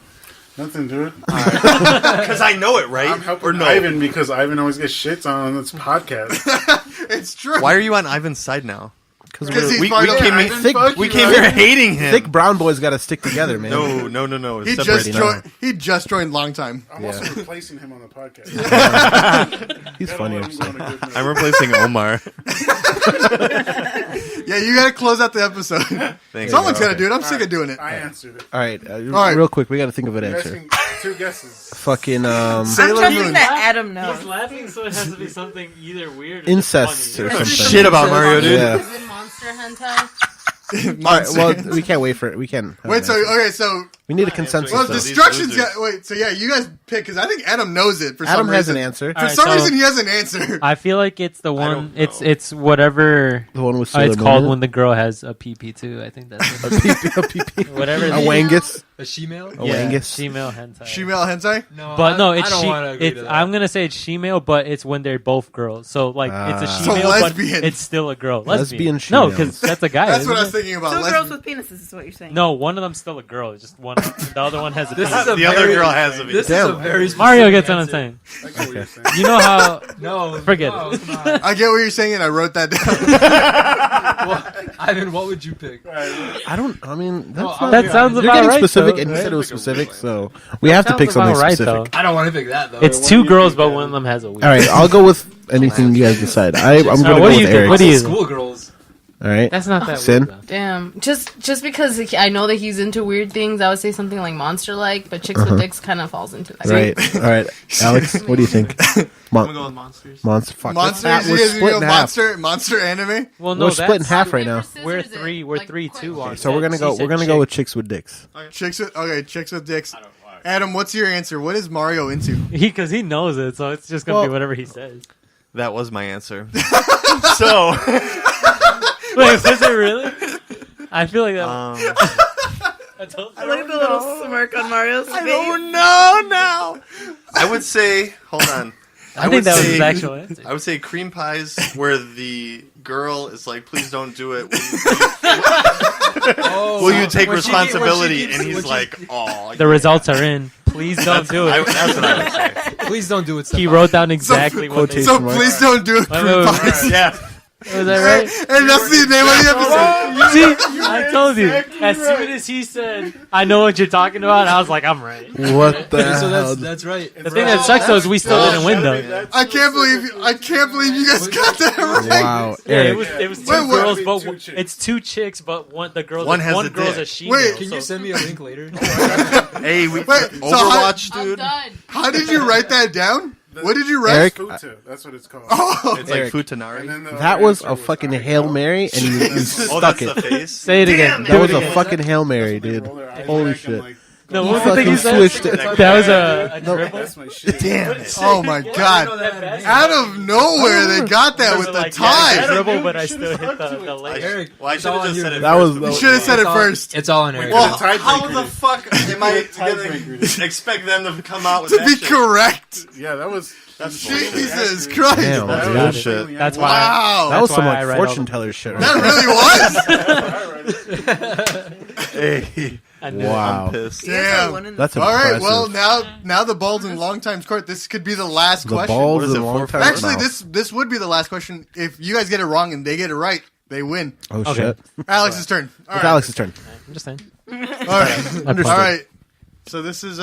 Nothing, dude. Because I know it, right? I'm helping Or no? Ivan because Ivan always gets shits on this podcast. It's true. Why are you on Ivan's side now? Because he's we part of came it. in, thick, we came here hating him. thick brown boys got to stick together, man. No. He It's just separating. joined. He just joined long time. I'm also replacing him on the podcast. He's funnier. So. I'm replacing Omar. Yeah, you gotta close out the episode. Thanks. Someone's gotta do it. I'm sick of doing it. I answered it. All right, right. real quick, we got to think of an You guys answer. can- 2 guesses. Fucking I'm Sailor trusting Moon. that Adam knows. He's laughing, so it has to be something either weird or incest or funny. something. Shit about Mario, dude. Yeah. Is it monster hentai? All right. Well, we can't wait for it. We can. Wait, so okay, so we need a consensus. well, though. destruction's got. Wait, so yeah, you guys pick because I think Adam knows it for Adam some has reason. an answer. For All right, some so- reason, he has an answer. I feel like it's the one. don't It's whatever. The one with Sailor it's Moon called in it? when the girl has a PP too. I think that's A pee-pee. whatever. A wangus. A she-male? A wangus. Female hentai. Female hentai. No, But no, I it's don't wanna agree it's. to that. I'm gonna say it's she-male, but it's when they're both girls. So like it's a So she-male, but lesbian. it's still a girl. Lesbian No, she-male. because that's a guy. That's isn't what I was it? thinking about. Two Lesbian. girls with penises is what you're saying. No, one of them's still a girl. It's just one. The other one has a This penis. is a The other very- girl has a This Damn. is a very Mario specific gets what I'm answer. saying. I get what you're saying. You know how? No, Forget no, it. come on. I get what you're saying, and I wrote that down. Ivan, what would you pick? I don't. I mean, that's Well, not, that sounds you're about getting right. specific, though, and he right? said it was specific, so we have to Sounds pick something about right, specific. though. I don't want to pick that though. It's two girls, but one of them has a weird. All right, I'll go with anything you guys decide. I'm going to what go do you with think? Erik. What do you- Schoolgirls. All right, That's not that Sin. weird. Though. Damn. Just because I know that he's into weird things, I would say something like monster-like, but chicks with dicks kind of falls into that. Right. All right, Alex, what do you think? I'm gonna go with monsters. Monster. Fuck. Monsters. We're You guys split go in half. monster anime. Well, no, We're split in that's- half right now. We're three. We're 3-2 on. So we're gonna She go. said We're gonna chick. go with chicks with dicks. Chicks with dicks. Adam, what's your answer? What is Mario into? Because he knows it, so it's just gonna be whatever he says. That was my answer. So, Wait, was it really? I feel like that. I look at the little smirk on Mario's face. I don't know now. I would say, hold on. I think that was his actual answer. I would say cream pies, where the girl is like, "Please don't do it. Will you take when she responsibility?" keeps- And when he's she- like, "Oh." The results are in. Please don't do it. That's what I would say. Please don't do it. He wrote down exactly what they So please don't do it. Wait, wait, wait. Yeah. Was that right? And that's the name of the episode. See, I told you. As soon as he said, "I know what you're talking about," I was like, "I'm right." What the So hell? that's right. The thing that sucks though is we still didn't win though. I can't believe you guys got that right. Wow, Yeah, Erik. it was two Wait, what? girls, but Two chicks. it's two chicks, but one girl's One has a girl's dick. a she. Wait, Can you send me a link later? Hey, Wait, so Overwatch, I'm dude. done. How did you write that down? What did you write? Erik, Futa, that's what it's called. It's like Erik. Futanari. And then the that other was answer a fucking Hail Mary, and you Oh, stuck that's it. the face. Say it again. That was Do it a again. fucking Hail Mary, They dude. roll their eyes Holy back and, shit. like, No, You what was the thing you fucking said? switched it. That was a dribble. That's my shit. Damn it. Oh my god. Out of nowhere they got that with the Like, tie. yeah, dribble, but I still hit the leg. Eric, Well, I it's should all have on just you. said it. That first. was You should have said it It's all- first. It's all on Eric. Well, tiebreaker how the is. fuck am I Tiebreaker. gonna expect them to come out with To that be shit? correct. Yeah, that was. Jesus Christ. Damn, That's dude. bullshit. That's why. Wow. That was That's some why like I write all fortune the- teller shit. Right That really was. Hey, I knew there. it. Wow. pissed. Damn. That's All right. impressive. Well, now the ball's in long time's court. This could be the last The question. balls What is in it, long four- time. Actually, No. this would be the last question. If you guys get it wrong and they get it right, they win. Oh Okay. shit! Alex's turn. All It's right. Alex's turn. I'm just saying. All right. All right. So this is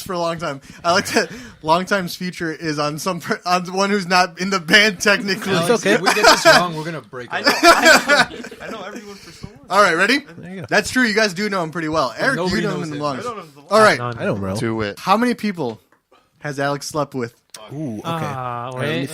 for a long time. I like that long time's future is on on one who's not in the band technically. It's okay. If we get this wrong, we're gonna break up. I know everyone for so long. All right, ready? There you go. That's true. You guys do know him pretty well. Eric, you nobody know him knows the him. longest. I don't know the All right. I know, bro. Do it. How many people has Alex slept with? Ooh, okay. Wait.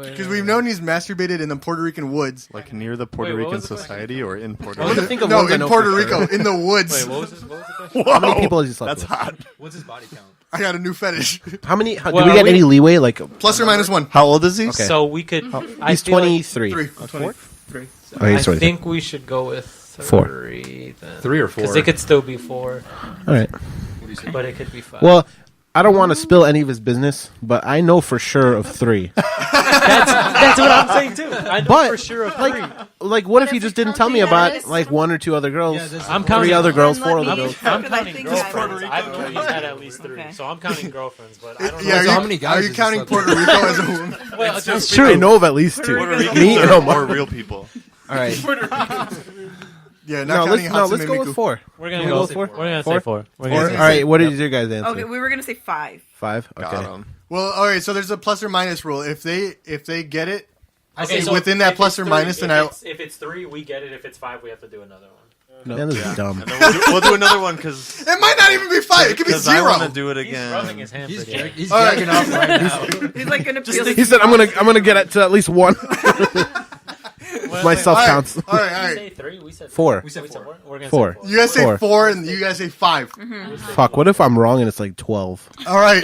Because we've known he's masturbated in the Puerto Rican woods. Like near the Puerto Wait, what Rican was the question? society or in Puerto I want to Rico? think of No, ones I in know Puerto for Rico, sure. in the woods. Wait, what was the question? How many people has he slept That's with? hot. What's his body count? I got a new fetish. How many? Well, do we are get we- any leeway? Like Plus or minus one. How old is he? Okay. So we could. he's 23. Three. Four? Three. Oh, he's I 23. think we should go with Four. 3 then. 3 or 4? Because it could still be 4, All right. but it could be 5. Well, I don't want to spill any of his business, but I know for sure of 3. that's what I'm saying too. I know But for sure of 3. like, what if you just didn't tell me about like 1 or 2 other girls? I'm 3 counting other girls, Then 4 let other me- girls. I'm Because I counting think girlfriends. I- I know he's had at least 3, Okay. so I'm counting girlfriends. But I don't know. Yeah, So how many guys are you has he counting slept with? Puerto Rico as a woman? Well, That's true. I know of at least 2. Puerto Me Ricans and are Omar. more real people. All right. Yeah, No, not counting let's Hatsune go Miku. with 4. We're gonna We're go gonna with go 4. with We're gonna 4? say 4. We're All gonna say right. What is your guys' answer? Okay, we were gonna say 5. 5. Okay. Got him. Well, all right. So there's a plus or minus rule. If they get it, Okay, so within that if plus it's or 3, minus, then if it's 3, we get it. If it's 5, we have to do another one. Man, this is dumb. And then we'll do another one because it might not even be 5. It could be I 0. want to do it He's rubbing again. his hand. He's, pretty hard. he's All right. jacking off right now. He's like gonna peel He said, "I'm gonna get it to at least 1." Myself All right. counts. All right, all Did we right. say 3? We said 4. We said 4. We're gonna 4. say 4. You guys say 4. 4, and you guys say 5. Fuck. What if I'm wrong and it's like 12? All right.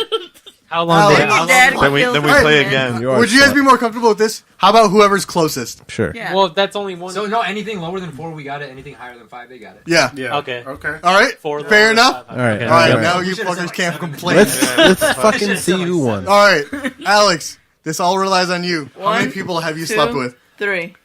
How long? Alex. Did, how long Dad Then we killed play him. again. You are Would you guys smart. be more comfortable with this? How about whoever's closest? Sure. Yeah. well, that's only one. So no, anything lower than 4, we got it. Anything higher than 5, they got it. Yeah. Yeah. Okay. Okay. All right. 4. Fair enough. All right. Okay. All right. Yep. Now you fuckers can't complain. Let's fucking see who won. All right, Alex. This all relies on you. How many 1, people have you 2, slept with? 3.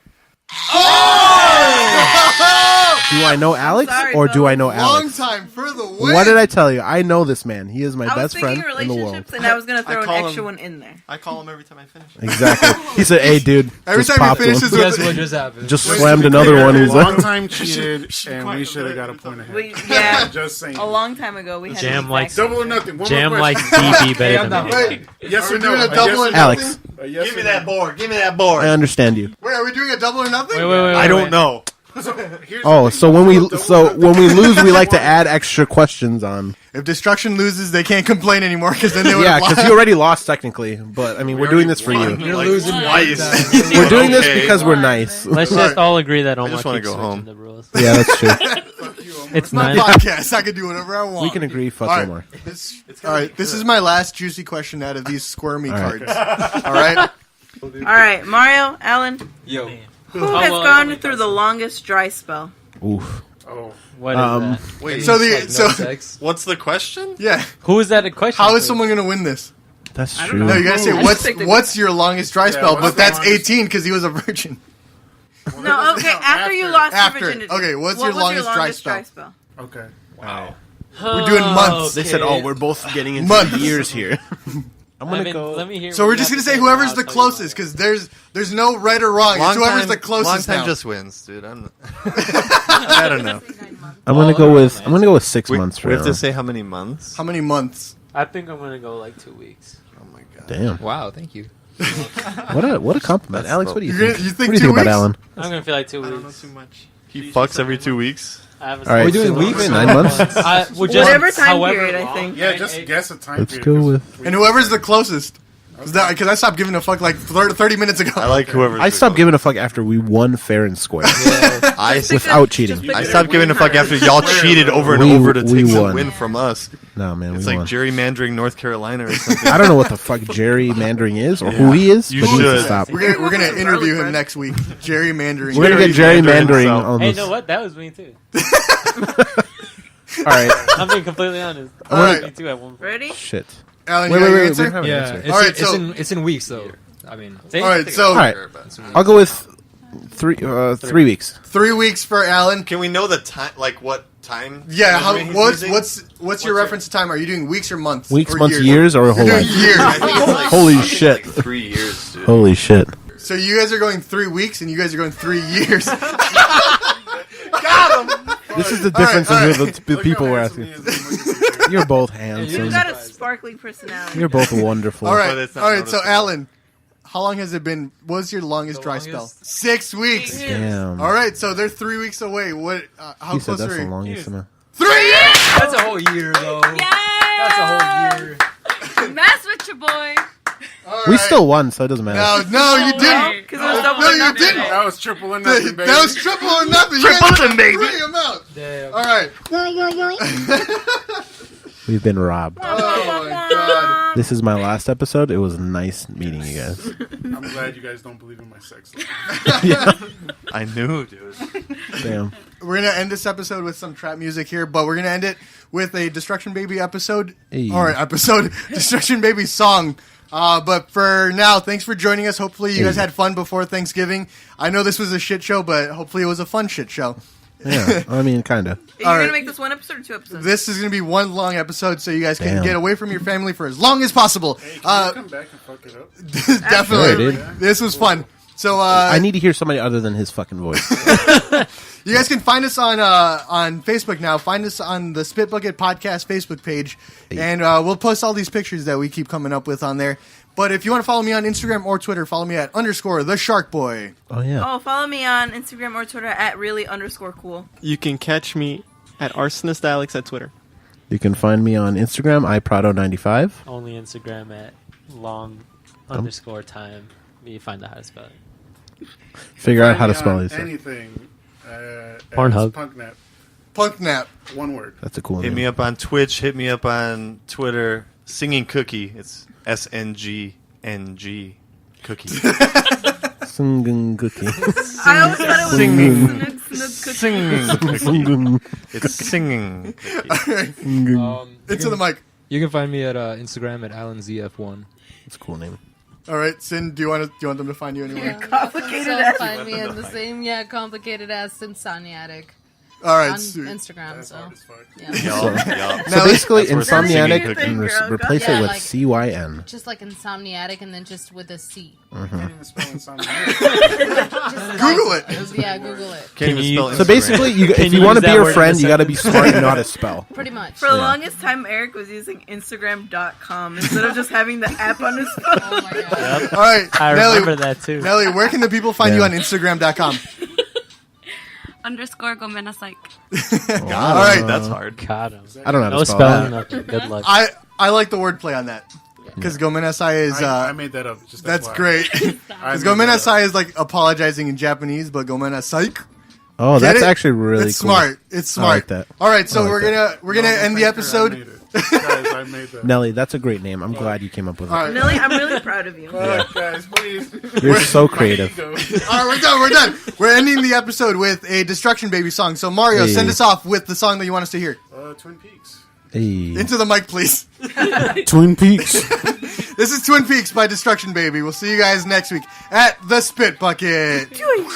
Do I know Alex Sorry, or do I know Long Alex? time for the win. What did I tell you? I know this man. He is my I was best thinking friend in the world. relationships, and I was gonna throw an call extra him- one in there. I call him every time I finish. Exactly. He said, "Hey, dude, Every just time he popped him." finishes Guess with what just happened? Just slammed another one. He's Long like, time cheated, and we should have got a point ahead. Yeah, Just saying. a long time ago we had Jam the likes exact Double or nothing. One Jam more likes question. DB better than me. Wait, Yes are or we no? doing a double or Alex. nothing? Yes Give me or that no? board. Give me that board. I understand you. Wait, are we doing a double or nothing? Wait. I don't know. Here's Oh, the so thing. when we Double or so nothing. when we lose, we like to add extra questions on. If Destruction loses, they can't complain anymore because then they would Yeah, have because you already lost technically. But I mean, we're doing this for you. You're losing twice. We're doing this Okay. because we're nice. Let's just all agree that Omar just wanna keeps go home. switching the rules. Yeah, that's true. It's my 9. podcast. I can do whatever I want. We can agree. Fuck All right. Omar. All right, this is my last juicy question out of these squirmy All right. cards. All right. All right, Mario, Alan, Yo. who has gone through the longest dry spell? Oof. Oh. What is that? Wait. So the Like, no so sex? What's the question? yeah. Who is that a question? How is for? someone gonna win this? That's don't true. know. No, you gotta say I what's just picked a- what's your longest dry spell, what's but the that's longest- 18 because he was a virgin. No, okay, after you lost After. your virginity. Okay, what's what your was longest dry dry spell? spell? Okay. Wow. We're doing months. They said, "Oh, we're both getting into Months. years here." I'm gonna Evan, go. Let me hear. So what we're you just have gonna to say say, whoever's and the I'll tell you closest because there's no right or wrong. It's whoever's the closest Long time now. just wins, dude. I don't know. I'm gonna go with 6 months. We have now. to say how many months. How many months? I think I'm gonna go like 2 weeks. Oh my god. Damn. Wow, thank you. What a compliment, That's Alex. What do you You're think? gonna- you think what do you 2 think about weeks? Alan? I'm gonna feel like 2 I don't know weeks. too much. He fucks every 2 weeks. I have a All right, We're doing so weeks? 9 months. We're just Whatever time however period, I long. think. Yeah, just guess a time Let's period. go with. And whoever's the closest. Because I stopped giving a fuck like 30 minutes ago. I like whoever. I stopped giving a fuck after we won fair and square I without cheating. I stopped giving a fuck after y'all cheated over and We- over to we take the won. win from us. No, man, It's we like won. gerrymandering North Carolina or something. I don't know what the fuck gerrymandering is or who he is, You but he needs to should. stop. We're gonna interview him next week. Gerrymandering. We're gonna get gerrymandering himself. on Hey, you this. know what? That was me too. All right, I'm being completely honest. All right. Me too at one point. Ready? shit. Alan, Wait, you got your we answer? don't have an Yeah, answer. it's, All right, it's, so- it's in weeks though. I mean, See? All right, so All right, I'll go with 3 weeks. 3 weeks for Alan. Can we know the time? Like what time? Yeah, how, measurement he's what's using? your reference to time? Are you doing weeks or months? Weeks, or months, years, or a whole You're life? doing years. I think it's like, Holy I think it's shit. like 3 years, dude. Holy shit. So you guys are going 3 weeks, and you guys are going 3 years. Got him. This is the difference in the people we're Look how asking. handsome he is. You're both handsome. You got a sparkling personality. You're both wonderful. All right, But it's not all right. So, noticeable. Alan, how long has it been? What was your longest dry spell? 6 weeks. Damn. All right, so they're 3 weeks away. What? How He said close that's are the you? longest amount. 3 years. That's a whole year, though. That's a whole year. Mess with your boy. All We right. still won, so it doesn't matter. No, you didn't. Because it was double No, or you nothing. didn't. That was triple or nothing, baby. That was triple or nothing. Triple You and baby. Bring him out. Damn. All right. We've been robbed. Oh my god. This is my last episode. It was nice meeting you guys. I'm glad you guys don't believe in my sex life. I knew, dude. Damn. We're gonna end this episode with some trap music here, but we're gonna end it with a Destruction Baby episode. Hey. Or episode Destruction Baby song. But for now, thanks for joining us. Hopefully you guys had fun before Thanksgiving. I know this was a shit show, but hopefully it was a fun shit show. Yeah, I mean, kind of. Are you going to make this one episode or 2 episodes? This is going to be one long episode, so you guys can Damn. get away from your family for as long as possible. Hey, can you come back and fuck it up? Definitely. Sure, dude. This was fun. So I need to hear somebody other than his fucking voice. you guys can find us on Facebook now. Find us on the Spit Bucket Podcast Facebook page, and we'll post all these pictures that we keep coming up with on there. But if you want to follow me on Instagram or Twitter, follow me at _thesharkboy. Oh, yeah. Oh, follow me on Instagram or Twitter at really_cool. You can catch me at arsonistalex at Twitter. You can find me on Instagram, iPrado95. Only Instagram at long_time. You find out how to spell it. Figure out how to Find me spell on these. Anything. Pornhub. Punknap. Punknap. One word. That's a cool Hit name. me up on Twitch. Hit me up on Twitter. sngngCOOKIE. It's sngngCOOKIE. sngngCOOKIE. I always thought it was sngngCOOKIE. It's singing. Into the mic. You can find me at Instagram at AlanZF1. That's a cool name. All right, Sin, do you want them to find you anywhere? Complicated So ass. find me in the same, complicated ass Insomniatic All right, on sweet. Instagram. So, yeah. So basically, That's where Insomniatic, Singing and Cookie- replace Yeah, it with like- CYN. Just like Insomniatic and then just with a C. Can't even spell insomnia. Google it. Yeah, Google it. Can't even spell So Instagram. basically, if Can you you want to use be that your word in friend, a you got to be sentence? smart and know how to spell. Pretty much. For the longest time, Eric was using Instagram.com instead of just having the app on his phone. Oh my god. All right, I Nellie, remember that too. Nellie, where can the people find you Yeah. on Instagram.com? _gomenasike. All right. That's hard. Got him. I don't know how No to spell spelling, that. nothing. Good luck. I like the wordplay on that. Because Gomenasai is... I made that up. Just that's FYI. great. I Because made that Gomenasai is like apologizing in Japanese, but Gomenasai... Oh, Get that's it? actually really It's cool. smart. It's smart. I like that. All right, so I like we're that. gonna end the I episode. made it. Guys, I made that. Nelly, that's a great name. I'm glad you came up with it. All right. Nelly, I'm really proud of you. All right, guys, please. You're so creative. All right, we're done. We're done. We're ending the episode with a Destruction Baby song. So Mario, Hey. send us off with the song that you want us to hear. Twin Peaks. Hey. Into the mic, please. Twin Peaks. This is Twin Peaks by Destruction Baby. We'll see you guys next week at the Spit Bucket. Doing.